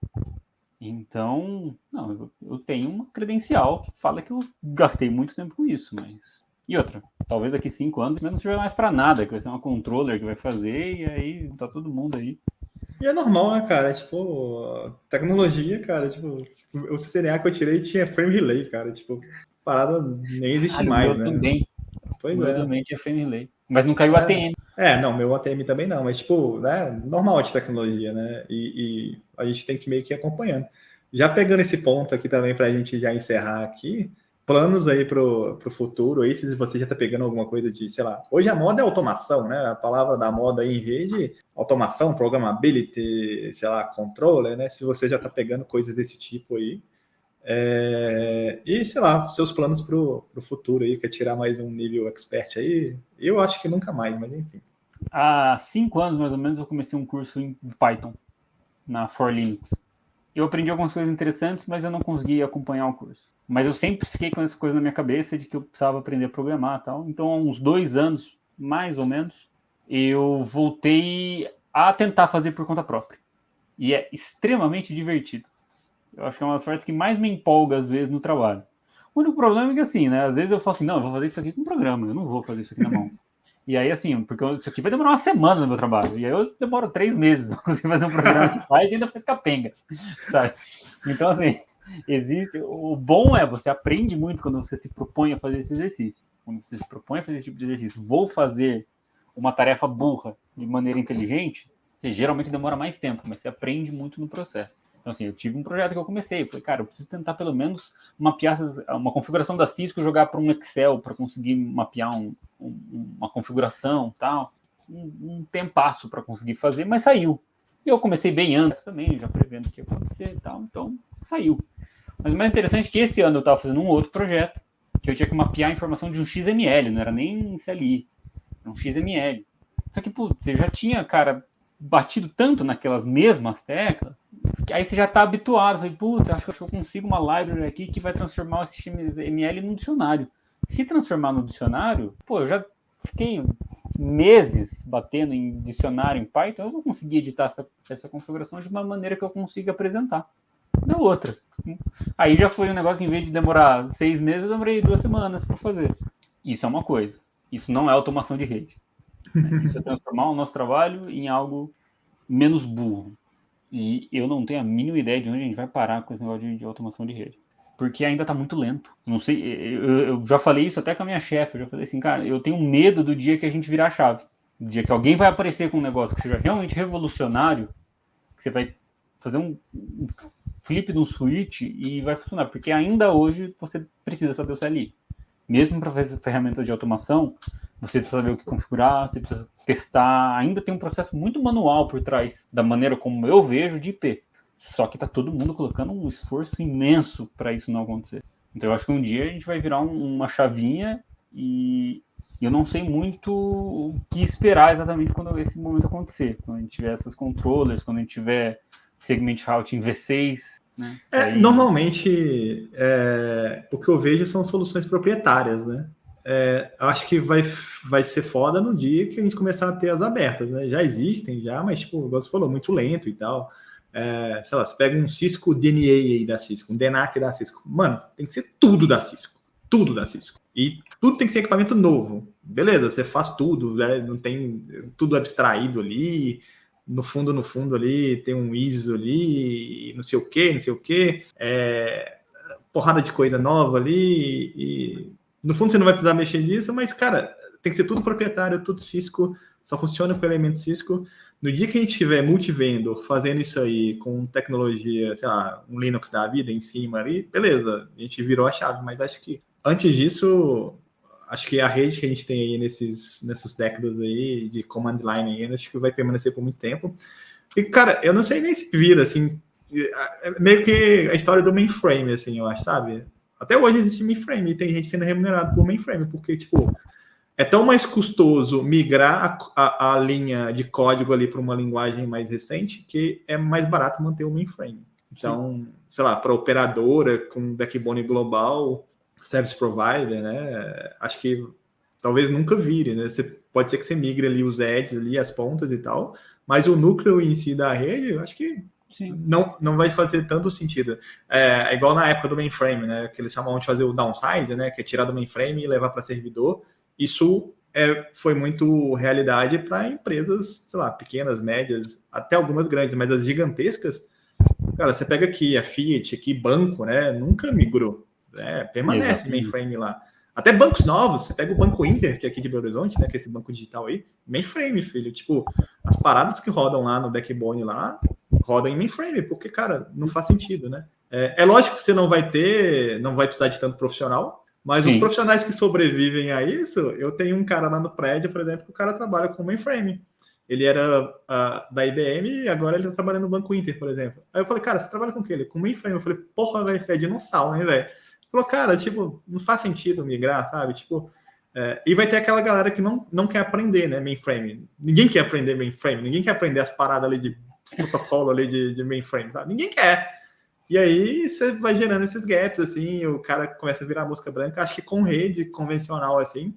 Então, não, eu tenho uma credencial que fala que eu gastei muito tempo com isso, mas... E outra, talvez daqui 5 anos não serve mais para nada, que vai ser uma controller que vai fazer, e aí tá todo mundo aí. E é normal, né, cara? Tipo, tecnologia, cara, tipo, o CCNA que eu tirei tinha frame relay, cara. Tipo, parada nem existe Caralho, o mais, meu né? também. O Pois meu é. também tinha frame relay. Mas não caiu ATM. Não, meu ATM também não, mas, tipo, né, normal de tecnologia, né? E a gente tem que meio que ir acompanhando. Já pegando esse ponto aqui também para a gente já encerrar aqui, planos aí pro futuro aí, se você já está pegando alguma coisa de, sei lá, hoje a moda é automação, né? A palavra da moda aí em rede, automação, programmability, sei lá, controller, né? Se você já está pegando coisas desse tipo aí. E, sei lá, seus planos pro futuro aí, quer tirar mais um nível expert aí? Eu acho que nunca mais, mas enfim. Há 5 anos, mais ou menos, eu comecei um curso em Python, na For Linux. Eu aprendi algumas coisas interessantes, mas eu não consegui acompanhar o curso. Mas eu sempre fiquei com essa coisa na minha cabeça de que eu precisava aprender a programar e tal. Então, há uns 2 anos, mais ou menos, eu voltei a tentar fazer por conta própria. E é extremamente divertido. Eu acho que é uma das partes que mais me empolga, às vezes, no trabalho. O único problema é que, assim, né? Às vezes eu falo assim, não, eu vou fazer isso aqui com programa, eu não vou fazer isso aqui na mão. E aí, assim, porque isso aqui vai demorar uma semana no meu trabalho. E aí eu demoro 3 meses pra conseguir fazer um programa que faz e ainda faz capenga, sabe? Então, assim, existe... O bom é, você aprende muito quando você se propõe a fazer esse exercício. Quando você se propõe a fazer esse tipo de exercício. Vou fazer uma tarefa burra de maneira inteligente, você geralmente demora mais tempo, mas você aprende muito no processo. Então, assim, eu tive um projeto que eu comecei. Eu falei, cara, eu preciso tentar pelo menos mapear uma configuração da Cisco, jogar para um Excel para conseguir mapear uma configuração tal. Um tempasso para conseguir fazer, mas saiu. E eu comecei bem antes também, já prevendo o que ia acontecer e tal, então saiu. Mas o mais interessante é que esse ano eu estava fazendo um outro projeto, que eu tinha que mapear a informação de um XML, não era nem CLI, era um XML. Só que, putz, você já tinha, cara, batido tanto naquelas mesmas teclas, que aí você já está habituado. Falei, putz, acho que eu consigo uma library aqui que vai transformar esse XML num dicionário. Se transformar no dicionário, pô, eu já fiquei meses batendo em dicionário em Python, eu vou conseguir editar essa configuração de uma maneira que eu consiga apresentar. Da outra. Aí já foi um negócio que, em vez de demorar 6 meses, eu demorei 2 semanas para fazer. Isso é uma coisa. Isso não é automação de rede. Isso é transformar o nosso trabalho em algo menos burro. E eu não tenho a mínima ideia de onde a gente vai parar com esse negócio de automação de rede. Porque ainda está muito lento. Não sei, eu já falei isso até com a minha chefe. Eu já falei assim, cara, eu tenho medo do dia que a gente virar a chave. Do dia que alguém vai aparecer com um negócio que seja realmente revolucionário, que você vai fazer um flip de um switch e vai funcionar. Porque ainda hoje você precisa saber o CLI. Mesmo para fazer ferramentas de automação, você precisa saber o que configurar, você precisa testar. Ainda tem um processo muito manual por trás da maneira como eu vejo de IP. Só que está todo mundo colocando um esforço imenso para isso não acontecer. Então eu acho que um dia a gente vai virar uma chavinha e eu não sei muito o que esperar exatamente quando esse momento acontecer. Quando a gente tiver essas controllers, quando a gente tiver segment routing V6, né? Normalmente, o que eu vejo são soluções proprietárias, né? Acho que vai ser foda no dia que a gente começar a ter as abertas, né? Já existem, mas, tipo, você falou, muito lento e tal. Sei lá, você pega um Cisco DNA aí da Cisco, um DNAC da Cisco. Mano, tem que ser tudo da Cisco. Tudo da Cisco. E tudo tem que ser equipamento novo. Beleza, você faz tudo, né? Não tem tudo abstraído ali. No fundo ali tem um ISO ali, não sei o que, porrada de coisa nova ali, No fundo, você não vai precisar mexer nisso, mas, cara, tem que ser tudo proprietário, tudo Cisco, só funciona com elemento Cisco. No dia que a gente tiver multivendor fazendo isso aí com tecnologia, sei lá, um Linux da vida em cima ali, beleza, a gente virou a chave, mas acho que antes disso, acho que a rede que a gente tem aí nessas décadas aí de command line aí, acho que vai permanecer por muito tempo. E, cara, eu não sei nem se vira, assim, é meio que a história do mainframe, assim, eu acho, sabe? Até hoje existe mainframe e tem gente sendo remunerada por mainframe, porque, tipo, é tão mais custoso migrar a linha de código ali para uma linguagem mais recente que é mais barato manter o mainframe. Então, sei lá, para operadora com backbone global, service provider, né? Acho que talvez nunca vire, né? Pode ser que você migre ali os edges ali, as pontas e tal, mas o núcleo em si da rede, eu acho que não vai fazer tanto sentido. É igual na época do mainframe, né? Que eles chamavam de fazer o downsize, né? Que é tirar do mainframe e levar para servidor. Isso foi muito realidade para empresas, sei lá, pequenas, médias, até algumas grandes, mas as gigantescas, cara, você pega aqui a Fiat, aqui banco, né? Nunca migrou, né? Permanece mainframe lá. Até bancos novos, você pega o Banco Inter, que é aqui de Belo Horizonte, né? Que é esse banco digital aí, mainframe, filho. Tipo, as paradas que rodam lá no backbone lá, rodam em mainframe, porque, cara, não faz sentido, né? É lógico que você não vai precisar de tanto profissional, mas os profissionais que sobrevivem a isso, eu tenho um cara lá no prédio, por exemplo, que o cara trabalha com mainframe. Ele era da IBM e agora ele tá trabalhando no Banco Inter, por exemplo. Aí eu falei, cara, você trabalha com o quê? Ele, com mainframe. Eu falei, porra, velho, você é dinossauro, né, velho? Falou, cara, tipo, não faz sentido migrar, sabe? Tipo, e vai ter aquela galera que não quer aprender, né, mainframe. Ninguém quer aprender mainframe, ninguém quer aprender as paradas ali de protocolo ali de mainframe, sabe? Ninguém quer. E aí você vai gerando esses gaps, assim, o cara começa a virar mosca branca. Acho que com rede convencional, assim,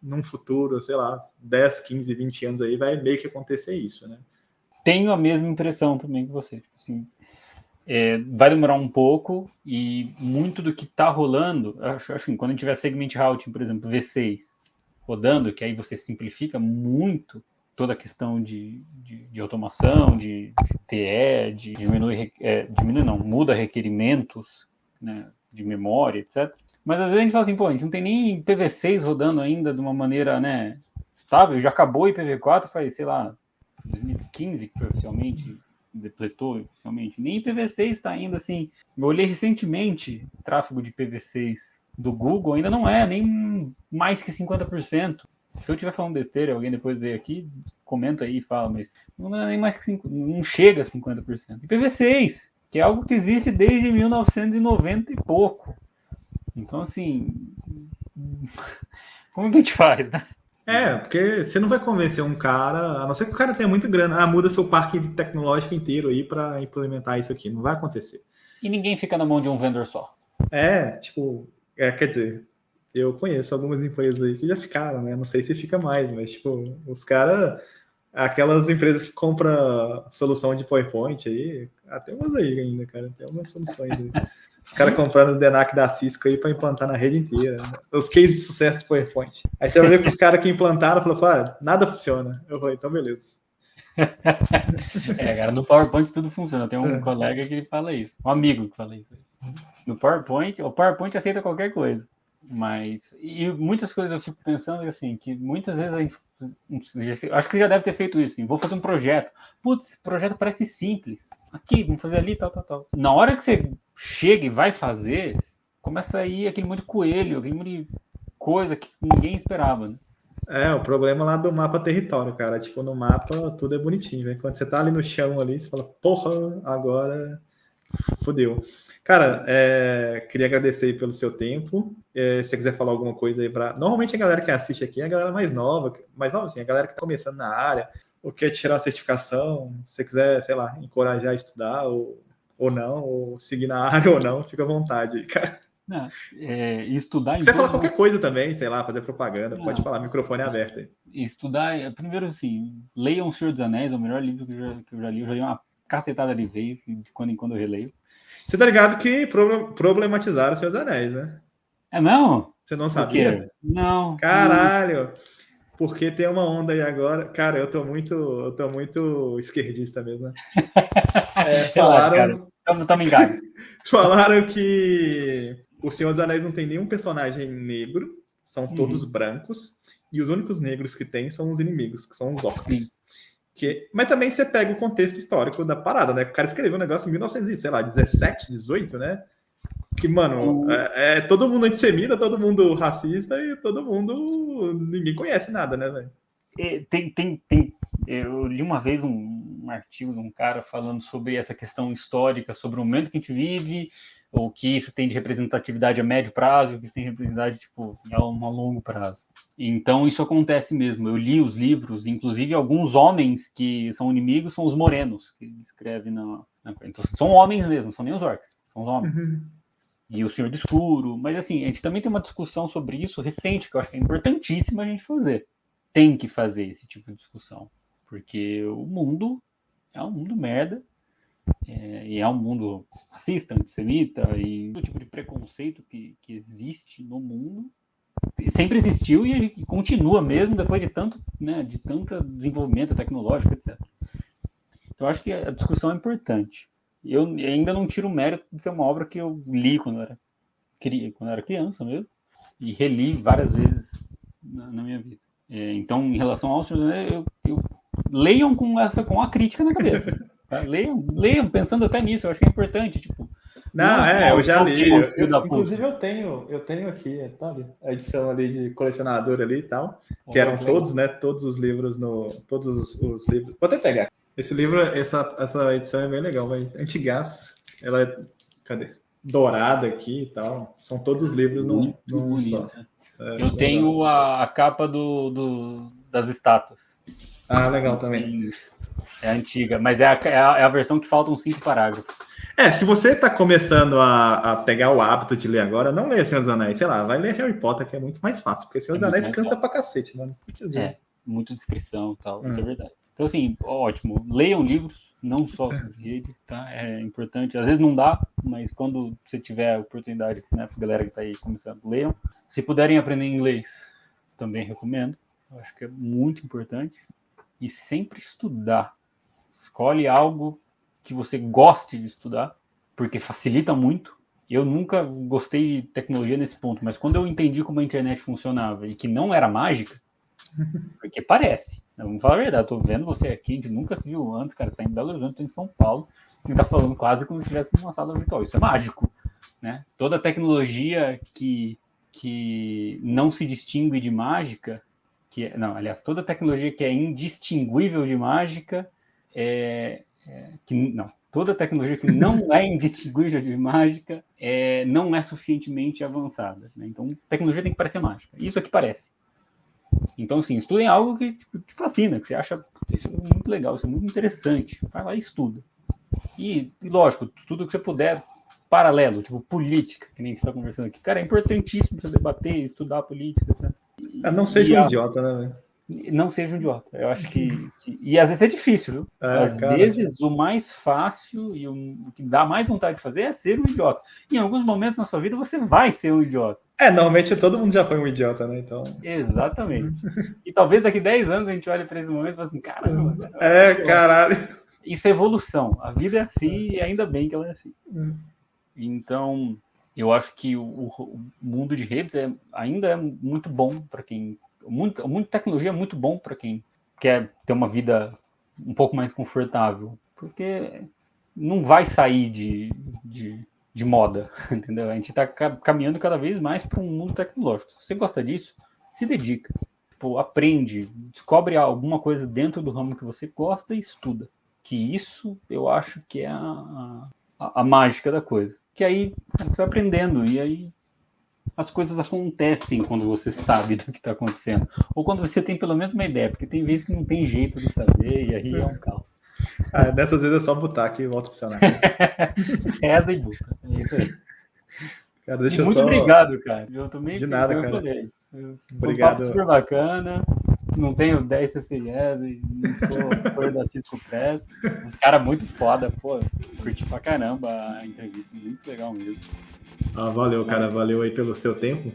num futuro, sei lá, 10, 15, 20 anos aí, vai meio que acontecer isso, né? Tenho a mesma impressão também que você. Assim, vai demorar um pouco e muito do que está rolando, acho assim, quando a gente tiver segment routing, por exemplo, V6 rodando, que aí você simplifica muito toda a questão de automação, de TE, muda requerimentos, né, de memória, etc. Mas às vezes a gente fala assim, pô, a gente não tem nem IPv6 rodando ainda de uma maneira, né, estável, já acabou o IPv4 faz, sei lá, 2015 que foi oficialmente depletou oficialmente. Nem IPv6 está ainda assim. Eu olhei recentemente tráfego de IPv6 do Google, ainda não é nem mais que 50%. Se eu estiver falando besteira, alguém depois veio aqui, comenta aí e fala, mas não é nem mais que 5%, não chega a 50%. IPv6, que é algo que existe desde 1990 e pouco. Então, assim, como que a gente faz, né? Porque você não vai convencer um cara, a não ser que o cara tenha muita grana, muda seu parque tecnológico inteiro aí para implementar isso aqui. Não vai acontecer. E ninguém fica na mão de um vendedor só. Quer dizer, eu conheço algumas empresas aí que já ficaram, né? Não sei se fica mais, mas, tipo, os caras, aquelas empresas que compram solução de PowerPoint aí, tem umas aí ainda, cara, tem algumas soluções aí. Os caras comprando o DNAC da Cisco aí para implantar na rede inteira. Né? Os cases de sucesso do PowerPoint. Aí você vai ver que os caras que implantaram falaram, nada funciona. Eu falei, então beleza. Cara, no PowerPoint tudo funciona. Tem um colega que fala isso, um amigo que fala isso. No PowerPoint, o PowerPoint aceita qualquer coisa. Mas, e muitas coisas eu fico pensando assim, que muitas vezes a gente, acho que você já deve ter feito isso, assim, vou fazer um projeto. Putz, esse projeto parece simples. Aqui, vamos fazer ali, tal. Na hora que você chega e vai fazer, começa a ir aquele monte de coelho, aquele monte de coisa que ninguém esperava, né? O problema lá do mapa território, cara. Tipo, no mapa tudo é bonitinho, velho. Quando você tá ali no chão ali, você fala, porra, agora fodeu. Cara, queria agradecer aí pelo seu tempo. Se você quiser falar alguma coisa aí para. Normalmente a galera que assiste aqui é a galera mais nova assim, a galera que tá começando na área, ou quer tirar a certificação, se você quiser, sei lá, encorajar a estudar ou não, ou seguir na área ou não, fica à vontade aí, cara. Estudar. Se você falar qualquer coisa também, sei lá, fazer propaganda, pode falar, microfone é aberto aí. Estudar, primeiro assim, leiam O Senhor dos Anéis, é o melhor livro que eu já li, eu já li uma cacetada de vez, de quando em quando eu releio. Você tá ligado que problematizaram Seus Anéis, né? É mesmo? Você não sabia? Não. Caralho! Porque tem uma onda aí agora. Cara, eu tô muito esquerdista mesmo, né? Falaram. Tamo engano. Falaram que O Senhor dos Anéis não tem nenhum personagem negro. são todos brancos, e os únicos negros que tem são os inimigos, que são os orcs. Mas também você pega o contexto histórico da parada, né? O cara escreveu um negócio em 1917, 18, né? Que, mano, todo mundo antissemita, todo mundo racista e todo mundo... Ninguém conhece nada, né, velho? Eu li uma vez um artigo de um cara falando sobre essa questão histórica, sobre o momento que a gente vive, o que isso tem de representatividade a médio prazo, o que isso tem de representatividade tipo, a longo prazo. Então isso acontece mesmo. Eu li os livros, inclusive alguns homens que são inimigos são os morenos, que escrevem na... Então são homens mesmo, não são nem os orcs, são os homens. E o Senhor do Escuro. Mas assim, a gente também tem uma discussão sobre isso recente, que eu acho que é importantíssima a gente fazer. Tem que fazer esse tipo de discussão. Porque o mundo é um mundo merda. E é um mundo racista, antissemita, e todo tipo de preconceito que existe no mundo. Sempre existiu e continua mesmo depois de tanto, né, de tanto desenvolvimento tecnológico, etc. Então, eu acho que a discussão é importante. Eu ainda não tiro o mérito de ser uma obra que eu li quando eu era criança mesmo, e reli várias vezes na minha vida. Então, em relação ao Senhor dos Anéis, leiam com a crítica na cabeça. Tá? Leiam pensando até nisso, eu acho que é importante. Tipo, eu já li. Inclusive, eu tenho aqui, tá ali, a edição ali de colecionador ali e tal, que eram todos, né? Todos os livros todos os livros. Vou até pegar. Esse livro, essa edição é bem legal, vai. Antigaço. Ela é, cadê? Dourada aqui e tal. São todos os livros num só. Eu tenho a capa das estátuas. Ah, legal também. É antiga, mas é a versão que faltam 5 parágrafos. Se você tá começando a pegar o hábito de ler agora, não leia Senhor dos Anéis, sei lá, vai ler Harry Potter, que é muito mais fácil, porque Senhor dos Anéis cansa pra cacete, mano. Muito descrição e tal, isso é verdade. Então, assim, ótimo, leiam livros, não só vídeo, tá? É importante, às vezes não dá, mas quando você tiver a oportunidade, né, pra galera que tá aí começando, leiam. Se puderem aprender inglês, também recomendo, eu acho que é muito importante. E sempre estudar. Escolhe algo que você goste de estudar, porque facilita muito. Eu nunca gostei de tecnologia nesse ponto, mas quando eu entendi como a internet funcionava e que não era mágica, porque parece, vamos falar a verdade, eu tô vendo você aqui, a gente nunca se viu antes, cara, tá em Belo Horizonte, tá em São Paulo, e tá falando quase como se estivesse numa sala virtual. Isso é mágico, né? Toda tecnologia que não se distingue de mágica, toda tecnologia que é indistinguível de mágica toda tecnologia que não é indistinguível de mágica não é suficientemente avançada, né? Então, tecnologia tem que parecer mágica. Isso é que parece. Então, assim, estudem algo que te fascina, que você acha isso é muito legal, isso é muito interessante. Vai lá e estuda. E lógico, estuda o que você puder paralelo, tipo política, que nem a gente está conversando aqui. Cara, é importantíssimo você debater, estudar política, etc. Não seja um idiota, né, velho? Não seja um idiota. Eu acho que e às vezes é difícil, viu? Às vezes o mais fácil e o que dá mais vontade de fazer é ser um idiota. Em alguns momentos na sua vida você vai ser um idiota. Normalmente todo mundo já foi um idiota, né? Então... Exatamente. E talvez daqui 10 anos a gente olhe para esse momento e fale assim, caramba. Caralho. Isso é evolução. A vida é assim e ainda bem que ela é assim. Então, eu acho que o mundo de redes ainda é muito bom para quem... Muita tecnologia é muito bom para quem quer ter uma vida um pouco mais confortável, porque não vai sair de moda, entendeu? A gente está caminhando cada vez mais para um mundo tecnológico. Se você gosta disso, se dedica. Aprende, descobre alguma coisa dentro do ramo que você gosta e estuda. Que isso eu acho que é a mágica da coisa. Que aí você vai aprendendo e aí as coisas acontecem quando você sabe do que está acontecendo. Ou quando você tem pelo menos uma ideia, porque tem vezes que não tem jeito de saber e aí é um caos. Dessas vezes é só botar aqui e volta pro cenário. Reza e buta. É isso aí. Cara, muito obrigado, cara. Eu também de nada, cara. Falei. Obrigado. Um papo super bacana. Não tenho 10 CCIs e não sou fã da Cisco Press. Uns caras muito foda, curti pra caramba a entrevista. Muito legal mesmo. Valeu, cara. Valeu aí pelo seu tempo.